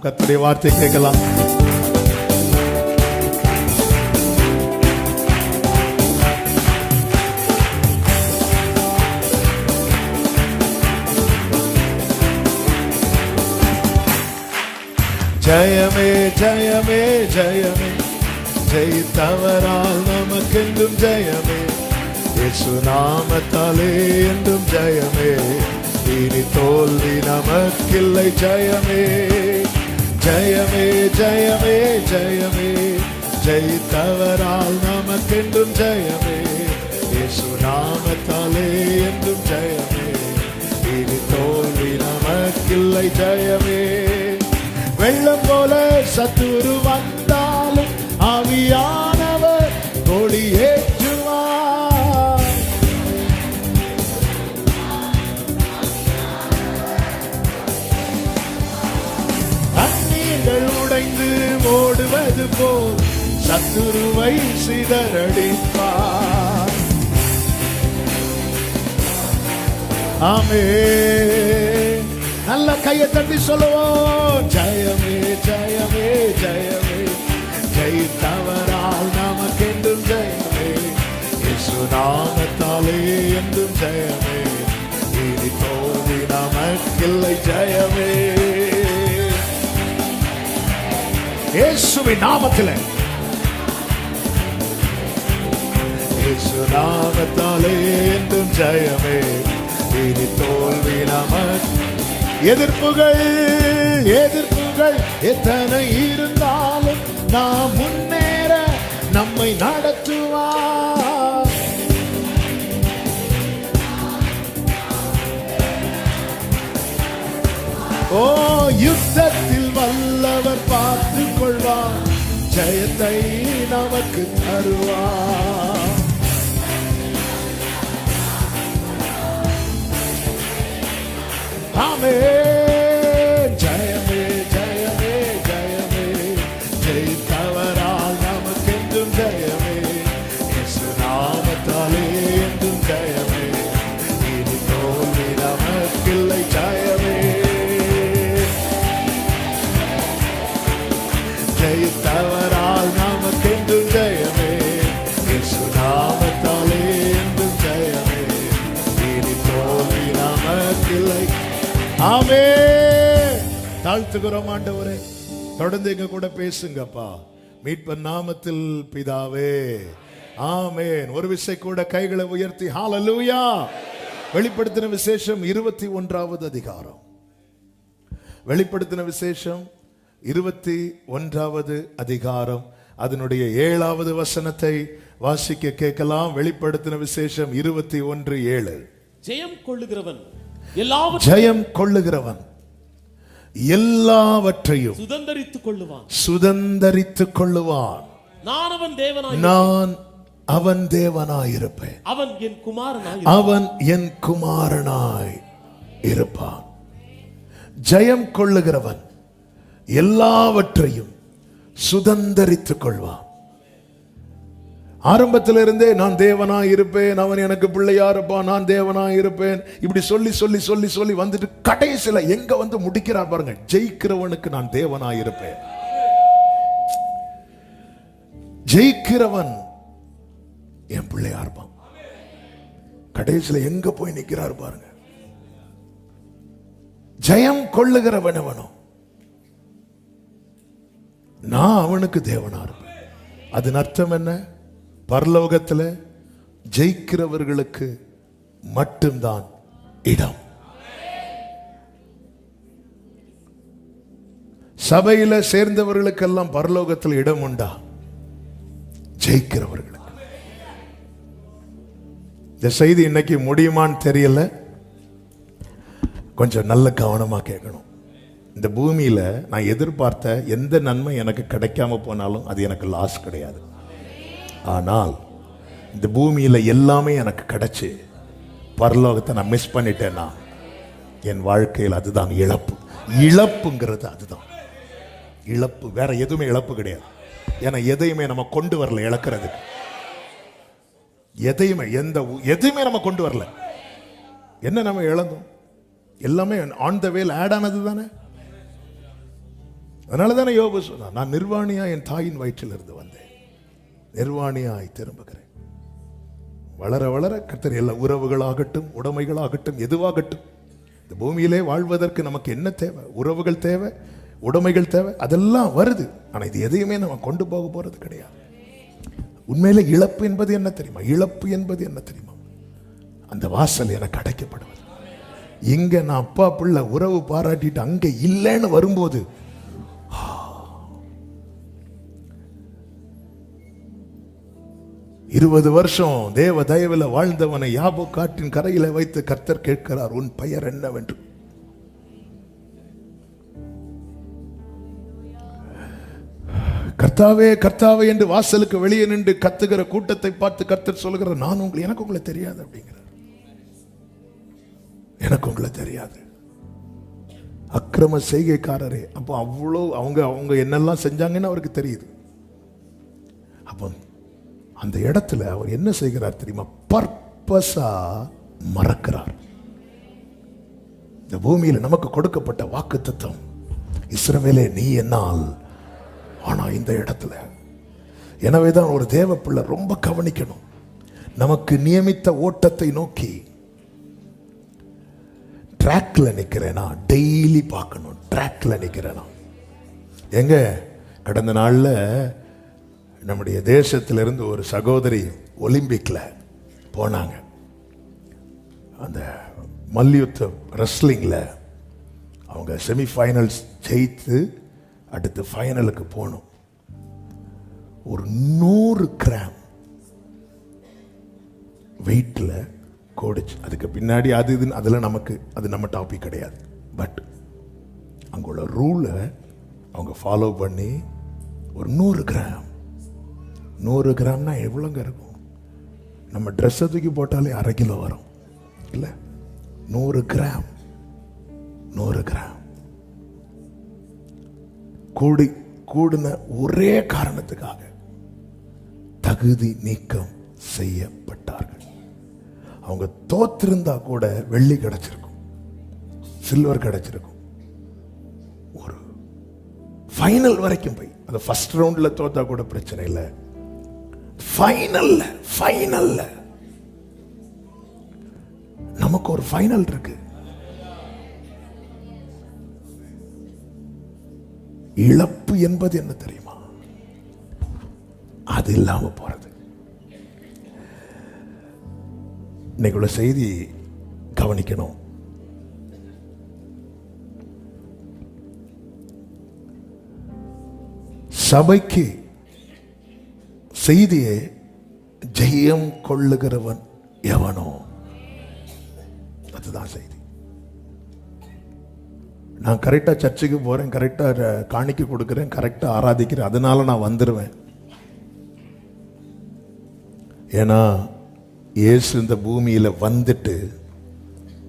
கர்த்தருடைய வார்த்தை கேட்கலாம். ஜெயமே ஜெயமே ஜெயமே, ஜெயித்தவரால் நமக்கென்றும் ஜெயமே. இயேசு நாமத்தாலே என்றும் ஜெயமே, இனி தோல்வி நமக்கில்லை. ஜெயமே ஜெயமே ஜெயமே ஜெயமே, ஜெயித்தவரால் நமக்கென்றும் ஜெயமே. இயேசு நாமத்தாலே என்றும் ஜெயமே, இனி தோல்வி நமக்கில்லை. ஜெயமே. வெள்ளம் போல சத்துரு வந்தாலும் ஆவியானவர் கொடியேற்றுவார். தண்ணீர்கள் உடைந்து ஓடுவது போல் சத்துருவை சிதறடிப்பார். ஆமென். நல்ல கையை தட்டி சொல்லுவோம். ஜெயமே ஜெயமே ஜெயமே, ஜெயித்தவரால் நமக்கென்றும் ஜெயமே. இயேசு நாமத்தாலே என்றும் ஜெயமே, இனி தோல்வி நமக்கில்லை. ஜெயமே. இயேசுவின் நாமத்திலே, இயேசு நாமத்தாலே என்றும் ஜெயமே, இனி தோல்வி நமக்கு. எதிர்ப்புகள் எதிர்ப்புகள் எத்தனை இருந்தாலும் நாம் முன்னேற நம்மை நடத்துவார். ஓ, யுத்தத்தில் வல்லவர் பார்த்துக் கொள்வார், ஜெயத்தை நமக்கு தருவார். ஆமென். ஜெயமே ஜெயமே ஜெயமே, ஜெயித்தவரால் நமக்கென்றும் ஜெயமே. இயேசு நாமத்தாலே என்றும் ஜெயமே, இனி தோல்வி நமக்கில்லை. ஜெயமே. ஜெயித்தவரால் நமக்கென்றும் ஜெயமே, இயேசு நாமத்தாலே என்றும் ஜெயமே, இனி தோல்வி நமக்கில்லை. ஆமென். தாழ்த்துகிறோம் ஆண்டவரே, தொடர்ந்து எங்க கூட பேசுங்கப்பா. மீட்பர் நாமத்தில் பிதாவே, ஆமென். ஒரு விசை கூட கைகளை உயர்த்தி ஹalleluya. வெளிப்படுத்தின விசேஷம் 21வது அதிகாரம். வெளிப்படுத்தின விசேஷம் 21வது அதிகாரம், அதனுடைய 7வது வசனத்தை வாசிக்க கேட்கலாம். வெளிப்படுத்தின விசேஷம் 21:7. ஜெயம் கொள்ளுகிறவன் எல்லாவற்றையும் சுதந்தரித்துக் கொள்ளுவான். நான் அவன் தேவனாயிருப்பேன், அவன் என் குமாரனாய் இருப்பான். ஜெயம் கொள்ளுகிறவன் எல்லாவற்றையும் சுதந்தரித்துக் கொள்வான். ஆரம்பத்திலிருந்தே நான் தேவனாய் இருப்பேன், அவன் எனக்கு பிள்ளையா இருப்பான், நான் தேவனாய் இருப்பேன், இப்படி சொல்லி சொல்லி சொல்லி சொல்லி வந்துட்டு கடைசியில எங்க வந்து முடிக்கிறார் பாருங்க. ஜெயிக்கிறவனுக்கு நான் தேவனாய் இருப்பேன். ஜெயிக்கிறவன் என் பிள்ளையா இருப்பான். கடைசியில எங்க போய் நிக்கிறார் பாருங்க. ஜெயம் கொள்ளுகிறவன் அவனும், நான் அவனுக்கு தேவனா இருப்பேன். அதன் அர்த்தம் என்ன? பரலோகத்தில் ஜெயிக்கிறவர்களுக்கு மட்டும்தான் இடம். சபையில சேர்ந்தவர்களுக்கெல்லாம் பரலோகத்தில் இடம் உண்டா? ஜெயிக்கிறவர்களுக்கு. இந்த செய்தி இன்னைக்கு முடியுமான்னு தெரியல, கொஞ்சம் நல்ல கவனமா கேட்கணும். இந்த பூமியில நான் எதிர்பார்த்த எந்த நன்மை எனக்கு கிடைக்காம போனாலும் அது எனக்கு லாஸ் கிடையாது. ஆனால் இந்த பூமியில எல்லாமே எனக்கு கிடைச்சு பரலோகத்தை நான் மிஸ் பண்ணிட்டேன்னா என் வாழ்க்கையில் அதுதான் இழப்பு. இழப்புங்கிறது அதுதான் இழப்பு, வேற எதுவுமே இழப்பு கிடையாது. ஏன்னா எதையுமே நம்ம கொண்டு வரல இழக்கிறதுக்கு. எதையுமே நம்ம கொண்டு வரல. என்ன நம்ம இழந்தோம்? எல்லாமே ஆன் த வேல ஆட் ஆனது தானே. அதனால தானே யோபு சொன்னார், நான் நிர்வாணியா என் தாயின் வயிற்றில் இருந்து வந்தேன், நிர்வாணியாய் திரும்புகிறேன். வளர வளர கர்த்தர் எல்லா உறவுகளாகட்டும் உடைமைகளாகட்டும் எதுவாகட்டும், இந்த பூமியிலே வாழ்வதற்கு நமக்கு என்ன தேவை? உறவுகள் தேவை, உடைமைகள் தேவை, அதெல்லாம் வருது. ஆனால் இது எதையுமே நம்ம கொண்டு போக போறது கிடையாது. உண்மையில இழப்பு என்பது என்ன தெரியுமா? இழப்பு என்பது என்ன தெரியுமா? அந்த வாசல் எனக்கு அடைக்கப்படுவது. இங்க நான் அப்பா பிள்ளை உறவு பாராட்டிட்டு அங்க இல்லைன்னு வரும்போது 20 வருஷம் தேவ தயவில் வாழ்ந்தவனை யாபோக் காற்றின் கரையில வைத்து கர்த்தர் கேட்கிறார், உன் பெயர் என்னவென்று. கர்த்தாவே கர்த்தாவே என்று வாசலுக்கு வெளியே நின்று கத்துகிற கூட்டத்தை பார்த்து கர்த்தர் சொல்லுகிறார், நான் எனக்கு உங்களை தெரியாது அப்படிங்கிறார். எனக்கு உங்களை தெரியாது, அக்கிரம செய்கைக்காரரே. அப்போ அவ்வளோ அவங்க என்னெல்லாம் செஞ்சாங்கன்னு அவருக்கு தெரியுது. அப்போ அந்த இடத்துல அவர் என்ன செய்கிறார் தெரியுமா? பர்பஸா மறக்கிறார். இந்த பூமியில் நமக்கு கொடுக்கப்பட்ட வாக்குத்தத்தம், இஸ்ரவேலே நீ என்னால். ஆனா இந்த இடத்துல எனவேதான் ஒரு தேவ பிள்ளை ரொம்ப கவனிக்கணும். நமக்கு நியமித்த ஓட்டத்தை நோக்கி ட்ராக்ல நிக்கிறேனா, டெய்லி பார்க்கணும். ட்ராக்ல நிக்கிறேனா எங்க? கடந்த நாள்ல நம்முடைய தேசத்திலிருந்து ஒரு சகோதரி ஒலிம்பிக்ல போனாங்க. அந்த மல்யுத்த ரெஸ்லிங்ல அவங்க செமிஃபைனல்ஸ் ஜெயித்து அடுத்து ஃபைனலுக்கு போகணும். ஒரு 100 கிராம் வெயிட்ல கோடிச்சு. அதுக்கு பின்னாடி அது இதுன்னு அதில் நமக்கு அது நம்ம டாபிக் கிடையாது. பட் அங்குள்ள ரூலை அவங்க ஃபாலோ பண்ணி ஒரு 100 கிராம் 100 கிராம்னா எவ்வளோங்க இருக்கும்? நம்ம ட்ரெஸ்ஸை தூக்கி போட்டாலே 1/2 கிலோ வரும் இல்லை? 100 கிராம் 100 கிராம் கூடின ஒரே காரணத்துக்காக தகுதி நீக்கம் செய்யப்பட்டார்கள். அவங்க தோத்திருந்தா கூட வெள்ளி கிடைச்சிருக்கும், சில்வர் கிடைச்சிருக்கும். ஒரு ஃபைனல் வரைக்கும் போய், அது ஃபர்ஸ்ட் ரவுண்ட்ல தோத்தா கூட பிரச்சனை இல்லை, ஃபைனல்ல நமக்கு ஒரு ஃபைனல் இருக்கு. இழப்பு என்பது என்ன தெரியுமா? அது இல்லாம போறது. இன்னைக்கு உள்ள செய்தி கவனிக்கணும். சபைக்கு செய்தியை ஜெயம் கொள்ளுகிறவன் எவனோ, அதுதான் செய்தி. நான் கரெக்டா சர்ச்சுக்கு போறேன், கரெக்டா காணிக்கை கொடுக்கிறேன், கரெக்டா ஆராதிக்கிறேன், அதனால நான் வந்துடுவேன். ஏன்னா இயேசு இந்த பூமியில வந்துட்டு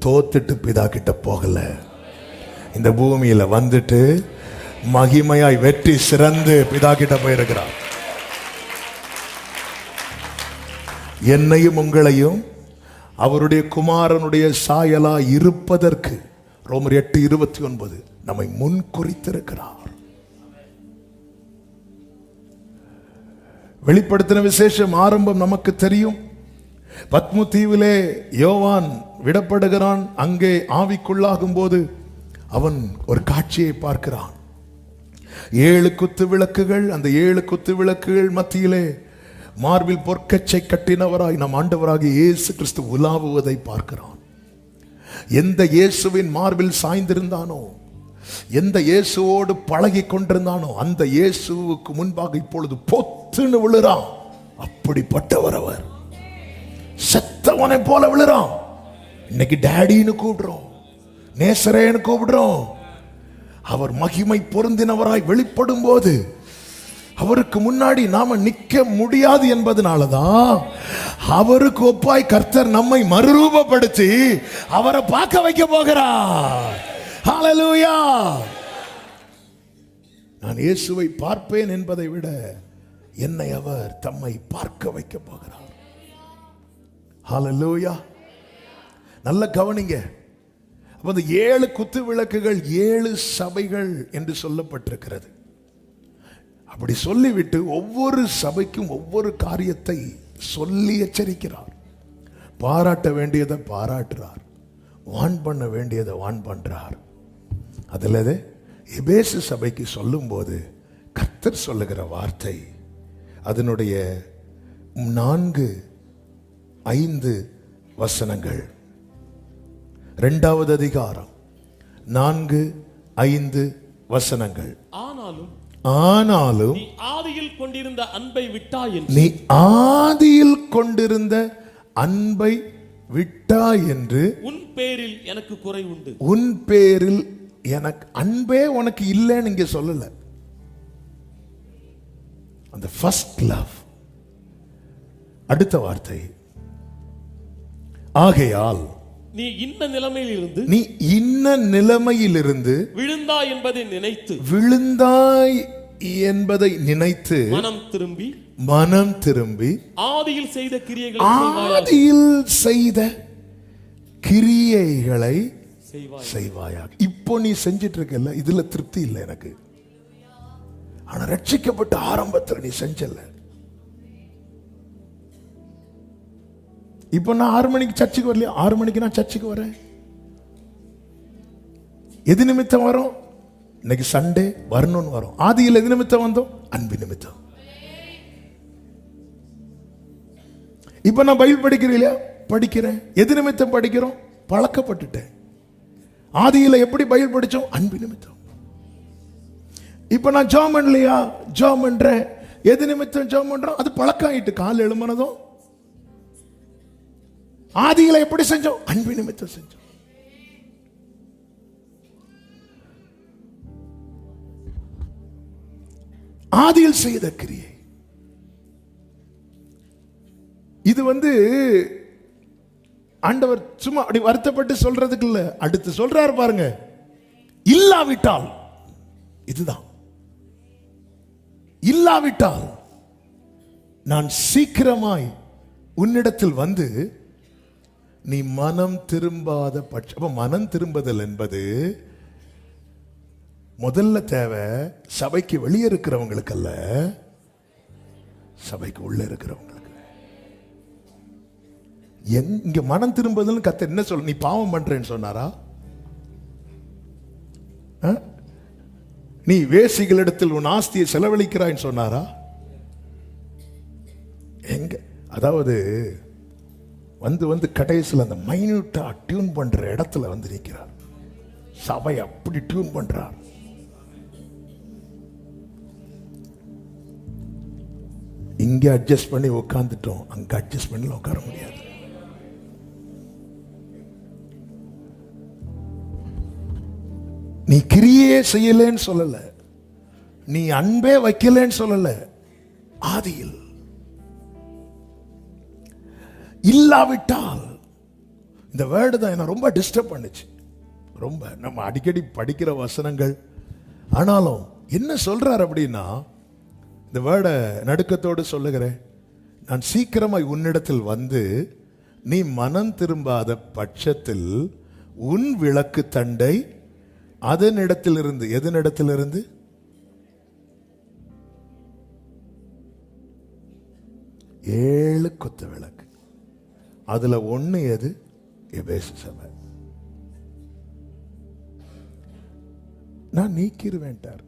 தோத்துட்டு பிதா கிட்ட போகல. இந்த பூமியில வந்துட்டு மகிமையாய் வெற்றி சிறந்து பிதா கிட்ட போயிருக்கிறார். என்னையும் உங்களையும் அவருடைய குமாரனுடைய சாயலா இருப்பதற்கு ரோமர் 8:29 நம்மை முன் குறித்திருக்கிறார். வெளிப்படுத்தின விசேஷம் ஆரம்பம் நமக்கு தெரியும். பத்மு தீவிலே யோவான் விடப்படுகிறான். அங்கே ஆவிக்குள்ளாகும் போது அவன் ஒரு காட்சியை பார்க்கிறான். 7 குத்து விளக்குகள். அந்த 7 குத்து விளக்குகள் மத்தியிலே மார்பில் பொற்கச்சை கட்டினவராய் நம் ஆண்டவராகிய இயேசு கிறிஸ்து உலாவுவதை பார்க்கிறான். எந்த இயேசுவின் மார்பில் சாய்ந்திருந்தானோ, எந்த இயேசுவோடு பழகி கொண்டிருந்தானோ, அந்த இயேசுவுக்கு முன்பாக இப்பொழுது பொத்துன்னு விழுறான். அப்படிப்பட்டவர் அவர். செத்தவனை போல விழுறான். இன்னைக்கு டேடின்னு கூப்பிடுறோம், நேசரேன்னு கூப்பிடுறோம். அவர் மகிமை பொருந்தினவராய் வெளிப்படும் போது அவருக்கு முன்னாடி நாம நிக்க முடியாது என்பதனாலதான் அவருக்கு ஒப்பாய் கர்த்தர் நம்மை மறுரூபப்படுத்தி அவரை பார்க்க வைக்க போகிறார். ஹல்லேலூயா. நான் இயேசுவை பார்ப்பேன் என்பதை விட என்னை அவர் தம்மை பார்க்க வைக்க போகிறார். ஹல்லேலூயா. நல்ல கவனிங்க. அப்ப 7 குத்து விளக்குகள் 7 சபைகள் என்று சொல்லப்பட்டிருக்கிறது. அப்படி சொல்லிவிட்டு ஒவ்வொரு சபைக்கும் ஒவ்வொரு காரியத்தை சொல்லி எச்சரிக்கிறார். பாராட்ட வேண்டியதை பாராட்டுறார், வான் பண்ண வேண்டியதை வான் பண்றார். அதில் எபேசு சபைக்கு சொல்லும் போது கர்த்தர் சொல்லுகிற வார்த்தை, அதனுடைய 4-5 வசனங்கள், 2வது அதிகாரம் 4-5 வசனங்கள். ஆனாலும் நீ ஆதியில் கொண்டிருந்த அன்பை விட்டாய் என்று, நீ ஆதியில் கொண்டிருந்த அன்பை விட்டாய் என்று, உன் பேரில் எனக்கு குறை உண்டு. உன் பேரில் எனக்கு அன்பே உனக்கு இல்லைன்னு இங்க சொல்லல. அந்த ஃபர்ஸ்ட் லவ். அடுத்த வார்த்தை, ஆகையால் நீ இன்ன நிலைமையிலிருந்து, நீ இன்ன நிலைமையிலிருந்து விழுந்தாய் என்பதை நினைத்து, விழுந்தாய் என்பதை நினைத்து மனம் திரும்பி ஆதியில் செய்த கிரியைகளை செய்வாயாக. இப்போ நீ செஞ்சிட்டு இருக்கல, இதுல திருப்தி இல்லை எனக்கு. ஆனா ரட்சிக்கப்பட்ட ஆரம்பத்தில் நீ செஞ்சல. இப்போ நான் 6 மணிக்கு சர்ச்சுக்கு வரலையா? 6 மணிக்கு நான் சர்ச்சுக்கு வரேன். எது நிமித்தம் வரும்? இன்னைக்கு சண்டே வரணும்னு வரும். ஆதியில் எது நிமித்தம் வந்தோம்? அன்பு நிமித்தம். இப்ப நான் பைபிள் படிக்கிறேன் இல்லையா? படிக்கிறேன். எது நிமித்தம் படிக்கிறோம்? பழக்கப்பட்டுட்டேன். ஆதியில் எப்படி பைபிள் படிச்சோம்? அன்பு நிமித்தம். இப்ப நான் ஜெபம் பண்ணலையா? ஜெபம் பண்றேன். எது நிமித்தம் ஜெபம் பண்றோம்? அது பழக்கம் ஆயிட்டு. கால் எழுமனதும் ஆதியில எப்படி செஞ்சோம்? அன்பு நிமித்தம் செஞ்சோம். ஆதியில் செய்த கிரியை. இது ஆண்டவர் சும்மா அப்படி வருத்தப்பட்டு சொல்றதுக்கு இல்ல, அடுத்து சொல்றாரு பாருங்க. இல்லாவிட்டால், இதுதான் இல்லாவிட்டால் நான் சீக்கிரமாய் உன்னிடத்தில் வந்து நீ மனம் திரும்பாத பட்சம். மனம் திரும்புதல் என்பது முதல்ல தேவை சபைக்கு வெளியே இருக்கிறவங்களுக்கு அல்ல, சபைக்கு உள்ள இருக்கிறவங்களுக்கு. இங்க மனம் திரும்புதல் கர்த்தர் என்ன சொல்ல? நீ பாவம் பண்றேன்னு சொன்னாரா? நீ வேசிகளிடத்தில் உன் ஆஸ்தியை செலவழிக்கிறாய்ன்னு சொன்னாரா? எங்க? அதாவது வந்து கடைசியில் அந்த மைன்யூட்டா டியூன் பண்ற இடத்துல நிற்கிறார். சபை அப்படி டியூன் பண்றார். இங்க அட்ஜஸ்ட் பண்ணி உட்கார்ந்துட்டோம், அங்க அட்ஜஸ்ட் பண்ணி உட்கார முடியாது. நீ கிரியே செய்யலன்னு சொல்லல, நீ அன்பே வைக்கலன்னு சொல்லல. ஆதியில் இல்லாவிட்டால், இந்த வேர்டு தான் என்ன ரொம்ப டிஸ்டர்ப் பண்ணுச்சு. ரொம்ப நம்ம அடிக்கடி படிக்கிற வசனங்கள். ஆனாலும் என்ன சொல்றார் அப்படின்னா, இந்த வேர்டை நடுக்கத்தோடு சொல்லுகிறேன். நான் சீக்கிரமாய் உன்னிடத்தில் வந்து நீ மனம் திரும்பாத பட்சத்தில் உன் விளக்கு தண்டை அதனிடத்திலிருந்து, எதனிடத்திலிருந்து? ஏழு குத்து விளக்கு. அதுல ஒண்ணு எது? எபேசு சபை. நான் நீக்கிருவேன்ட்டார்.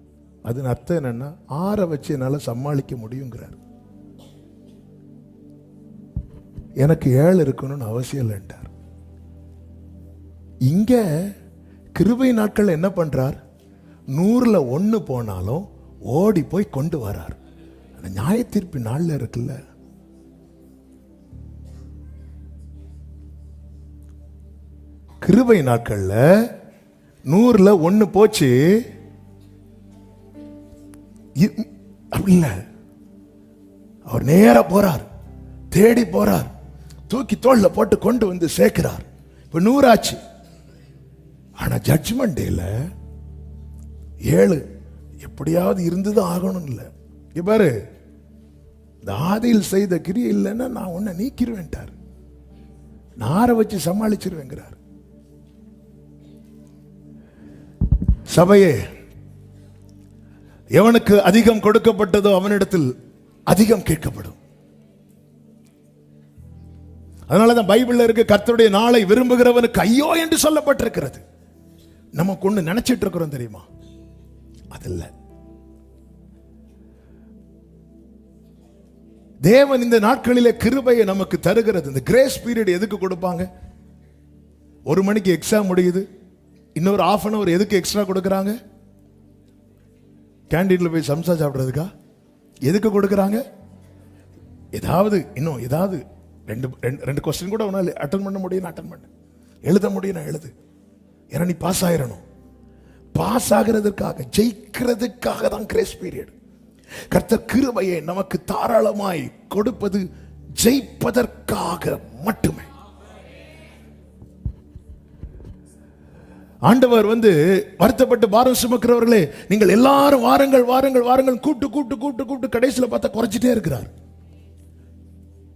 அதன் அர்த்தம் என்னன்னா, 6 வச்சு என்னால சமாளிக்க முடியுங்கிறார். எனக்கு 7 இருக்கணும்னு அவசியம் இல்லைன்றார். இங்க கிருபை நாட்கள் என்ன பண்றார்? 100ல் 1 போனாலும் ஓடி போய் கொண்டு வரார். அந்த நியாய தீர்ப்பு நாள்ல இருக்குல்ல, கிருபை நாட்கள்ல 100ல் 1 போச்சு. அப்படி இல்ல, அவர் நேரா போறார், தேடி போறார், தூக்கி தோல்ல போட்டு கொண்டு வந்து சேர்க்கிறார். இப்ப 100 ஆச்சு. ஆனா ஜட்ஜ்மெண்ட் டேல 7 எப்படியாவது இருந்துதான் ஆகணும். இல்ல பாரு, இந்த ஆதியில் செய்த கிரியை இல்லைன்னா நான் உன்னை நீக்கிருவேன்ட்டார். நாரை வச்சு சமாளிச்சிருவேங்கிறார். சபையே, எவனுக்கு அதிகம் கொடுக்கப்பட்டதோ அவனிடத்தில் அதிகம் கேட்கப்படும். அதனாலதான் பைபிள்ல இருக்க கர்த்தருடைய நாளை விரும்புகிறவனுக்கு ஐயோ என்று சொல்லப்பட்டிருக்கிறது. நம்ம கொண்டு நினைச்சிட்டு இருக்கிறோம் தெரியுமா? அதில்ல. தேவன் இந்த நாட்களிலே கிருபையை நமக்கு தருகிறது. இந்த கிரேஸ் பீரியட் எதுக்கு கொடுப்பாங்க? 1 மணிக்கு எக்ஸாம் முடியுது, இன்னொரு ½ அன் அவர் எதுக்கு எக்ஸ்ட்ரா கொடுக்கறாங்க? கேண்டீன்ல போய் சம்சா சாப்பிடுறதுக்கா? எதுக்கு கொடுக்கறாங்க? ஏதாவது இன்னும் ஏதாவது ரெண்டு கொஸ்டின் கூட உன்னால அட்டன் பண்ண முடியும், அட்டன் பண்ண, எழுத முடியும், எழுது. ஏன்னா நீ பாஸ் ஆயிரணும். பாஸ் ஆகிறதுக்காக, ஜெயிக்கிறதுக்காக தான் கிரேஸ் பீரியட். கர்த்தர் கிருபையை நமக்கு தாராளமாய் கொடுப்பது ஜெயிப்பதற்காக மட்டுமே. ஆண்டவர் வருத்தப்பட்டு பாரம் சுமக்கிறவர்களே, நீங்கள் எல்லாரும் வாருங்கள் வாருங்கள் வாருங்கள் கூட்டு கூட்டு கூட்டு கூட்டு கடைசியில் பார்த்தா குறைச்சிட்டே இருக்கிறார்.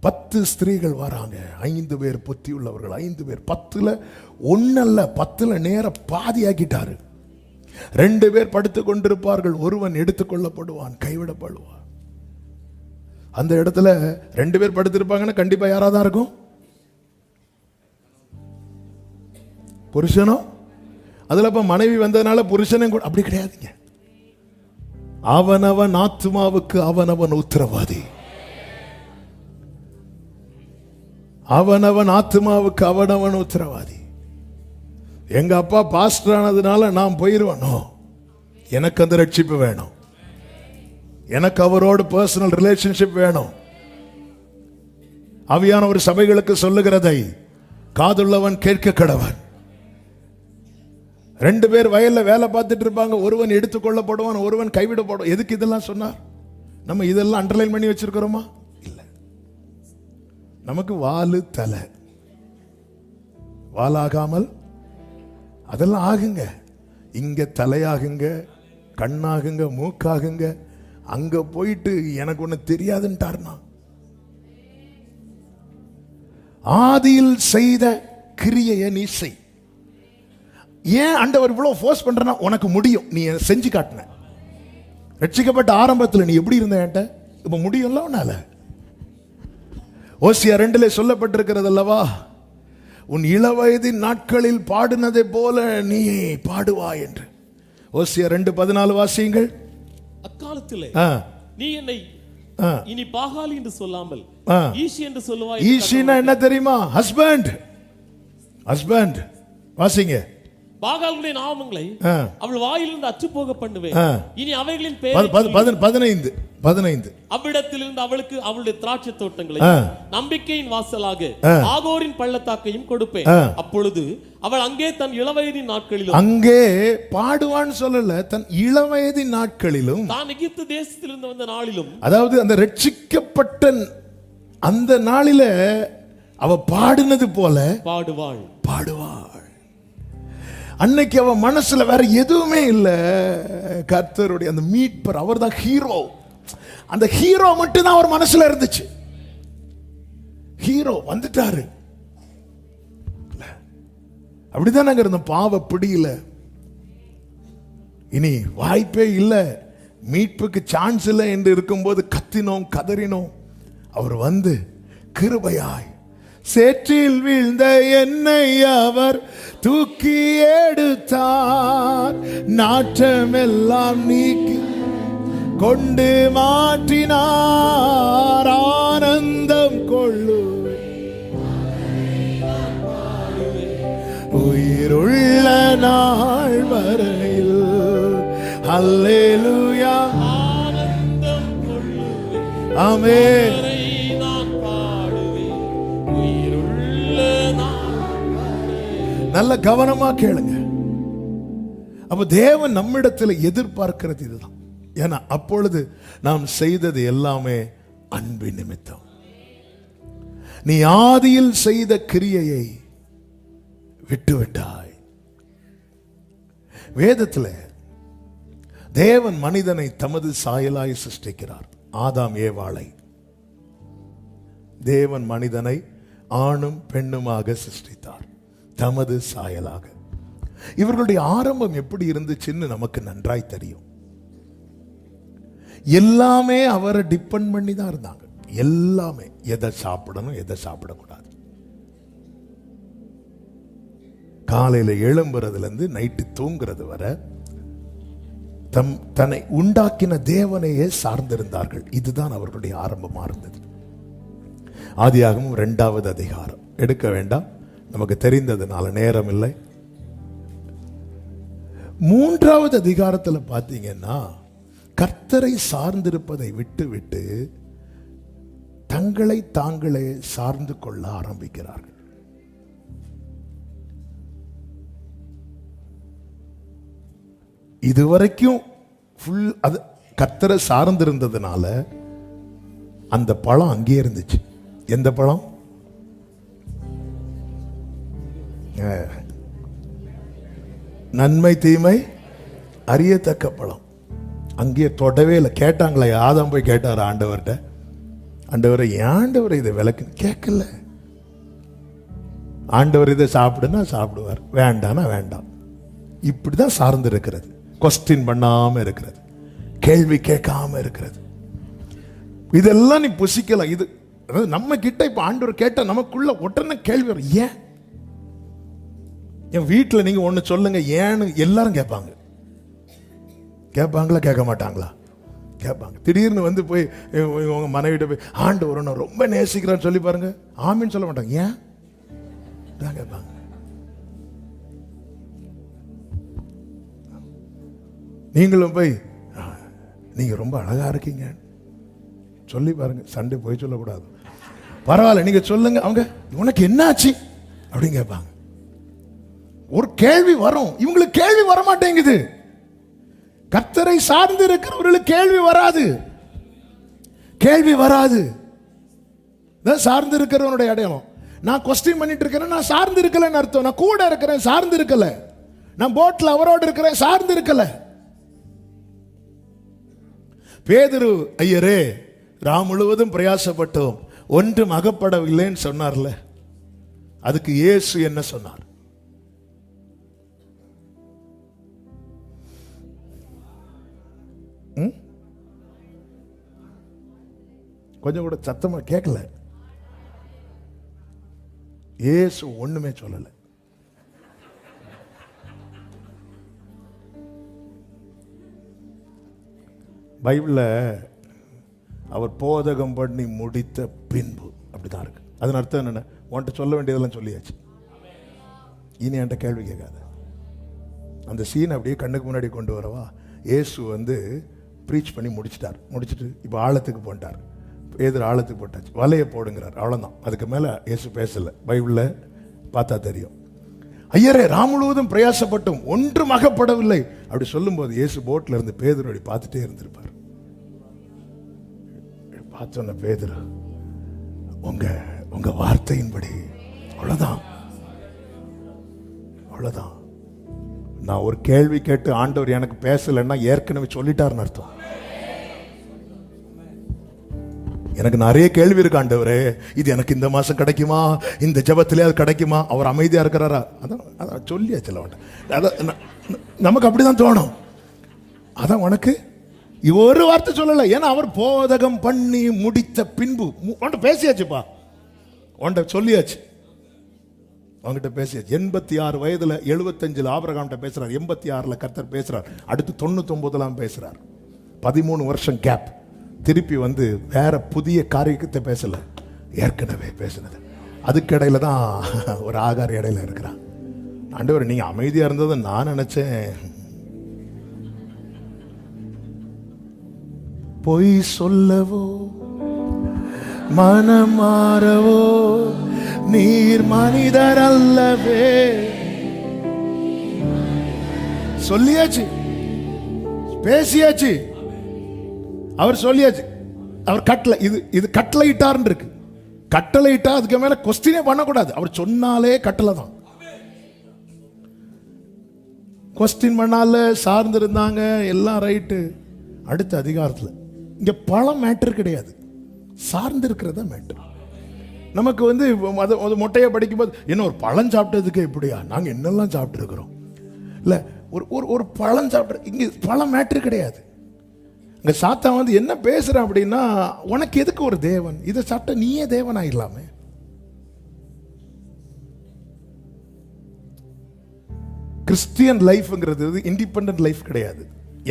10 ஸ்திரீகள் வராங்க, 5 பேர் புத்தி உள்ளவர்கள், 5 பேர் 10ல 1 அல்ல, 10ல நேர பாதி ஆக்கிட்டாரு. 2 பேர் படுத்துக் கொண்டிருப்பார்கள், ஒருவன் எடுத்துக்கொள்ளப்படுவான், கைவிடப்படுவான். அந்த இடத்துல 2 பேர் படுத்திருப்பாங்கன்னா கண்டிப்பா யாராதான் இருக்கும்? புருஷனோ? அதுல இப்ப மனைவி வந்ததுனால புருஷனும் கூட அப்படி கிடையாதுங்க. அவனவன் ஆத்துமாவுக்கு அவனவன் உத்தரவாதி. அவனவன் ஆத்துமாவுக்கு அவனவன் உத்தரவாதி. எங்க அப்பா பாஸ்டர் ஆனதுனால நான் போயிருவானோ? எனக்கு அந்த ரட்சிப்பு வேணும். எனக்கு அவரோடு பர்சனல் ரிலேஷன்ஷிப் வேணும். ஆவியான ஒரு சபைகளுக்கு சொல்லுகிறதை காதுள்ளவன் கேட்க கடவன். 2 பேர் வயல்ல வேலை பார்த்துட்டு இருப்பாங்க, ஒருவன் எடுத்துக்கொள்ளப்படுவான், ஒருவன் கைவிடப்படுவான். எதுக்கு இதெல்லாம் சொன்னார்? நம்ம இதெல்லாம் அண்டர்லைன் பண்ணி வச்சிருக்கிறோமா? இல்ல. நமக்கு வாலு தலை, வாலாகாமல் அதெல்லாம் ஆகுங்க. இங்க தலையாகுங்க, கண்ணாகுங்க, மூக்காகுங்க. அங்க போயிட்டு எனக்கு ஒண்ணு தெரியாதுன்ட்டார்னா, ஆதியில் செய்த கிரியையை நீ செய். ஏன் ஆண்டவர் இவ்வளவு ஃபோர்ஸ் பண்றனா? உனக்கு முடியும், நீ செஞ்சு காட்டின. ரட்சிக்கப்பட்ட ஆரம்பத்தில் நீ எப்படி இருந்த என்கிட்ட, இப்ப முடியும்ல உன்னால. ஓசியா 2 சொல்லப்பட்டிருக்கிறது அல்லவா, உன் இளவயதின் நாட்களில் பாடினதை போல நீ பாடுவாய் என்று. ஓசியா 2:14 வாசியுங்கள். அக்காலத்திலே நீ என்னை இனி பாகாலி என்று சொல்லாமல் ஈஷி என்று சொல்லுவாய். ஈஷினா என்ன தெரியுமா? ஹஸ்பண்ட். ஹஸ்பண்ட் வாசிங்க. பாகாலுடைய நாமங்களை அவள் வாயிலிருந்து அற்று போக பண்ணுவேன். இனி அவைகளின் பேர் 15 அவ்விடத்திலிருந்து அவளுக்கு அவளுடைய திராட்சை தோட்டங்களை நம்பிக்கையின் வாசலாக ஆகோரின் பள்ளத்தாக்கையும் கொடுப்பேன். அப்பொழுது அவள் அங்கே தன் இளவயதின் நாட்களிலும், அங்கே பாடுவான்னு சொல்லல, தன் இளவயதின் நாட்களிலும், தான் எகிப்து தேசத்திலிருந்து வந்த நாளிலும், அதாவது அந்த ரட்சிக்கப்பட்ட அந்த நாளில அவ பாடினது போல பாடுவாள். அன்னைக்கு அவ மனசுல வேற எதுவுமே இல்ல. கர்த்தருடைய அந்த மீட்பர், அவர் தான் ஹீரோ. அந்த ஹீரோ மட்டும் தான் அவர் மனசுல இருந்துச்சு. ஹீரோ வந்துட்டாரு. அப்படிதான் நாங்க இருந்தோம். பாவ பிடியில இனி வாய்ப்பே இல்லை, மீட்புக்கு சான்ஸ் இல்லை என்று இருக்கும்போது கத்தினோம், கதறினோம். அவர் வந்து கிருபையாய் சேற்றில் வீழ்ந்த என்னை அவர் தூக்கி எடுத்தார். நாற்றமெல்லாம் நீக்கி கொண்டு மாற்றினார். ஆனந்தம் கொள்ளு உயிருள்ள நாள் வரையில். அல்லேலூயா, ஆனந்தம் கொள்ளு. ஆமென். நல்ல கவனமா கேளுங்க. அப்ப தேவன் நம்மிடத்தில் எதிர்பார்க்கிறது இதுதான். ஏன்னா அப்பொழுது நாம் செய்தது எல்லாமே அன்பின் நிமித்தம். நீ ஆதியில் செய்த கிரியையை விட்டுவிட்டாய். வேதத்தில் தேவன் மனிதனை தமது சாயலாய் சிருஷ்டிக்கிறார். ஆதாம் ஏவாளை தேவன் மனிதனை ஆணும் பெண்ணுமாக சிருஷ்டித்தார், தமது சாயலாக. இவர்களுடைய ஆரம்பம் எப்படி இருந்துச்சுன்னு நமக்கு நன்றாய் தெரியும். எல்லாமே அவரை டிபெண்ட் பண்ணி தான் இருந்தாங்க. எல்லாமே, எதை சாப்பிடணும் எதை சாப்பிடக்கூடாது, காலையில எழும்புறதுல இருந்து நைட்டு தூங்குறது வரை தன்னை உண்டாக்கின தேவனையே சார்ந்திருந்தார்கள். இதுதான் அவர்களுடைய ஆரம்பமா இருந்தது. ஆதியாகமம் 2வது அதிகாரம் எடுக்க வேண்டாம், நமக்கு தெரிந்ததுனால நேரம் இல்லை. 3வது அதிகாரத்தில் பார்த்தீங்கன்னா கர்த்தரை சார்ந்திருப்பதை விட்டு விட்டு தங்களை தாங்களே சார்ந்து கொள்ள ஆரம்பிக்கிறார்கள். இதுவரைக்கும் ஃபுல் அது கர்த்தரை சார்ந்திருந்ததுனால அந்த பழம் அங்கே இருந்துச்சு. எந்த பழம்? நன்மை தீமை அறியத்தக்க பழம். அங்கே தொடவே இல்லை. கேட்டாங்களே, ஆதாம் போய் கேட்டார் ஆண்டவர்கிட்ட, ஆண்டவரை ஆண்டவர் இதை விளக்கு கேட்கல. ஆண்டவர் இதை சாப்பிடுனா சாப்பிடுவார், வேண்டானா வேண்டாம். இப்படிதான் சார்ந்து இருக்கிறது. கொஸ்டின் பண்ணாம இருக்கிறது, கேள்வி கேட்காம இருக்கிறது. இதெல்லாம் நீ புசிக்கலாம். இது நம்ம கிட்ட இப்ப ஆண்டவர் கேட்ட நமக்குள்ள உடனே கேள்வி வரும். ஏன்? என் வீட்டில் நீங்க ஒண்ணு சொல்லுங்க, ஏன்னு எல்லாரும் கேட்பாங்க. கேட்பாங்களா கேட்க மாட்டாங்களா? கேட்பாங்க. திடீர்னு வந்து போய் உங்க மனைவிட்ட போய் ஆண்டவர் நான் ரொம்ப நேசிக்கிறான்னு சொல்லி பாருங்க, ஆமின்னு சொல்ல மாட்டாங்க. ஏன் கேட்பாங்க. நீங்களும் போய் நீங்க ரொம்ப அழகா இருக்கீங்க சொல்லி பாருங்க, சண்டை போய் சொல்லக்கூடாது. பரவாயில்ல நீங்க சொல்லுங்க, அவங்க உனக்கு என்ன ஆச்சு அப்படின்னு கேட்பாங்க. ஒரு கேள்வி வரும். இவங்களுக்கு கேள்வி வர மாட்டேங்குது. கர்த்தரை சார்ந்து இருக்கிறவர்களுக்கு கேள்வி வராது, கேள்வி வராது. சார்ந்து இருக்கிறவனுடைய அடையாளம். நான் கொஸ்டின் பண்ணிட்டு இருக்கிறேன், நான் சார்ந்து இருக்கலன்னு அர்த்தம். நான் கூட இருக்கிறேன், சார்ந்து இருக்கல. நான் போட்ல அவரோடு இருக்கிறேன், சார்ந்து இருக்கல. பேதுரு ஐயரே ராம் முழுவதும் பிரயாசப்பட்டோம் ஒன்றும் அகப்படவில்லைன்னு சொன்னார்ல, அதுக்கு இயேசு என்ன சொன்னார்? கொஞ்சம் கூட சத்தமா கேட்கல. இயேசு ஒண்ணுமே சொல்லல. பைபிள்ல அவர் போதகம் பண்ணி முடித்த பின்பு அப்படிதான் இருக்கு. அதன் அர்த்தம் என்ன? உன்கிட்ட சொல்ல வேண்டியதெல்லாம் சொல்லியாச்சு, இனி என்கிட்ட கேள்வி கேட்காத. அந்த சீன் அப்படியே கண்ணுக்கு முன்னாடி கொண்டு வரவா. இயேசு வந்து ப்ரீச் பண்ணி முடிச்சிட்டார். முடிச்சுட்டு இப்போ ஆழத்துக்கு போட்டார். பேதுரு ஆழத்துக்கு போட்டாச்சு, வலையை போடுங்கிறார், அவ்வளோதான். அதுக்கு மேலே இயேசு பேசலை. பைபிளில் பார்த்தா தெரியும். ஐயரே ராம் முழுவதும் பிரயாசப்பட்டும் ஒன்றும் அகப்படவில்லை அப்படி சொல்லும்போது இயேசு போட்டில் இருந்து பேதுரு அப்படி பார்த்துட்டே இருந்திருப்பார். பார்த்தோன்ன பேதுரு, உங்க வார்த்தையின்படி அவ்வளவுதான், அவ்வளவுதான். நான் ஒரு கேள்வி கேட்டு ஆண்டவர் எனக்கு பேசலைன்னா ஏற்கனவே சொல்லிட்டாருன்னு அர்த்தம். எனக்கு நிறைய கேள்வி இருக்கு ஆண்டவரே, இது எனக்கு இந்த மாசம் கிடைக்குமா, இந்த ஜெபத்திலே அது கிடைக்குமா? அவர் அமைதியா இருக்கிறாரா? அதான் சொல்லியாச்சு. அதான் நமக்கு அப்படிதான் தோணும். அதான் உனக்கு ஒரு வார்த்தை சொல்லல. ஏன்னா அவர் போதகம் பண்ணி முடித்த பின்பு உன்கிட்ட பேசியாச்சுப்பா, உன்கிட்ட சொல்லியாச்சு, அவங்ககிட்ட பேசியாச்சு. 86 வயதுல 75 ஆபிரகாம்கிட்ட பேசுறார், 86 கர்த்தர் பேசுறார், அடுத்து 99 பேசுறார். 13 வருஷம் கேப். திருப்பி வந்து வேற புதிய காரியத்தை பேசல, ஏற்கனவே பேசினது. அதுக்கிடையில தான் ஒரு ஆகார் இடையில இருக்கிறான். ஆண்டவர் நீங்க அமைதியா இருந்ததை நான் நினைச்சேன். பொய் சொல்லவோ மனம் மாறவோ நீர் மனிதர் அல்லவே. சொல்லியாச்சு, பேசியாச்சு, அவர் சொல்லியாச்சு. அவர் கட்டளை இது கட்டளை இட்டார்ன்னு இருக்கு. கட்டளை இட்டா அதுக்கு மேல கொஸ்டினே பண்ணக்கூடாது. அவர் சொன்னாலே கட்டளை தான். கொஸ்டின் பண்ணால சார்ந்து இருந்தாங்க எல்லாம் ரைட்டு. அடுத்த அதிகாரத்தில் இங்க பழம் மேட்டர் கிடையாது, சார்ந்து இருக்கிறதா மேட்டர். நமக்கு வந்து மொட்டையை படிக்கும்போது என்ன ஒரு பழம் சாப்பிட்டதுக்கு எப்படியா, நாங்க என்னெல்லாம் சாப்பிட்டு இருக்கிறோம் இல்ல, ஒரு பழம் சாப்பிட்டு. இங்க பழம் மேட்டர் கிடையாது. இங்க சாத்தான் வந்து என்ன பேசுறான் அப்படின்னா, உனக்கு எதுக்கு ஒரு தேவன், இதை சாப்பிட்ட நீயே தேவன் ஆயிடலாமே. கிறிஸ்டியன் லைஃப்ங்கிறது இண்டிபெண்டன்ட் லைஃப் கிடையாது.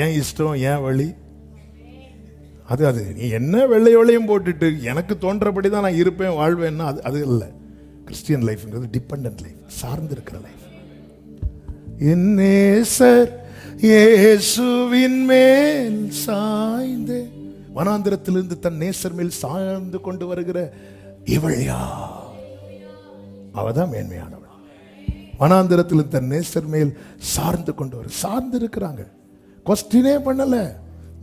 ஏன் இஷ்டம், ஏன் வழி, அது நீ என்ன வெள்ளை வெள்ளையும் போட்டுட்டு எனக்கு தோன்றபடி தான் நான் இருப்பேன் வாழ்வேன்னா அது இல்லை. கிறிஸ்டியன் லைஃப்ங்கிறது டிபெண்டன்ட் லைஃப், சார்ந்து இருக்கிற லைஃப். என் நேசர் இயேசுவின் மேல் சாய்ந்து, வனாந்திரத்திலிருந்து தன் நேசர் மேல் சாய்ந்து கொண்டு வருகிற இவள் யார்? அவதான் மேன்மையானவள். வனாந்திரத்தில் தன் நேசர் மேல் சார்ந்து கொண்டு வர, சார்ந்து இருக்கிறாங்க. கொஸ்டினே பண்ணல,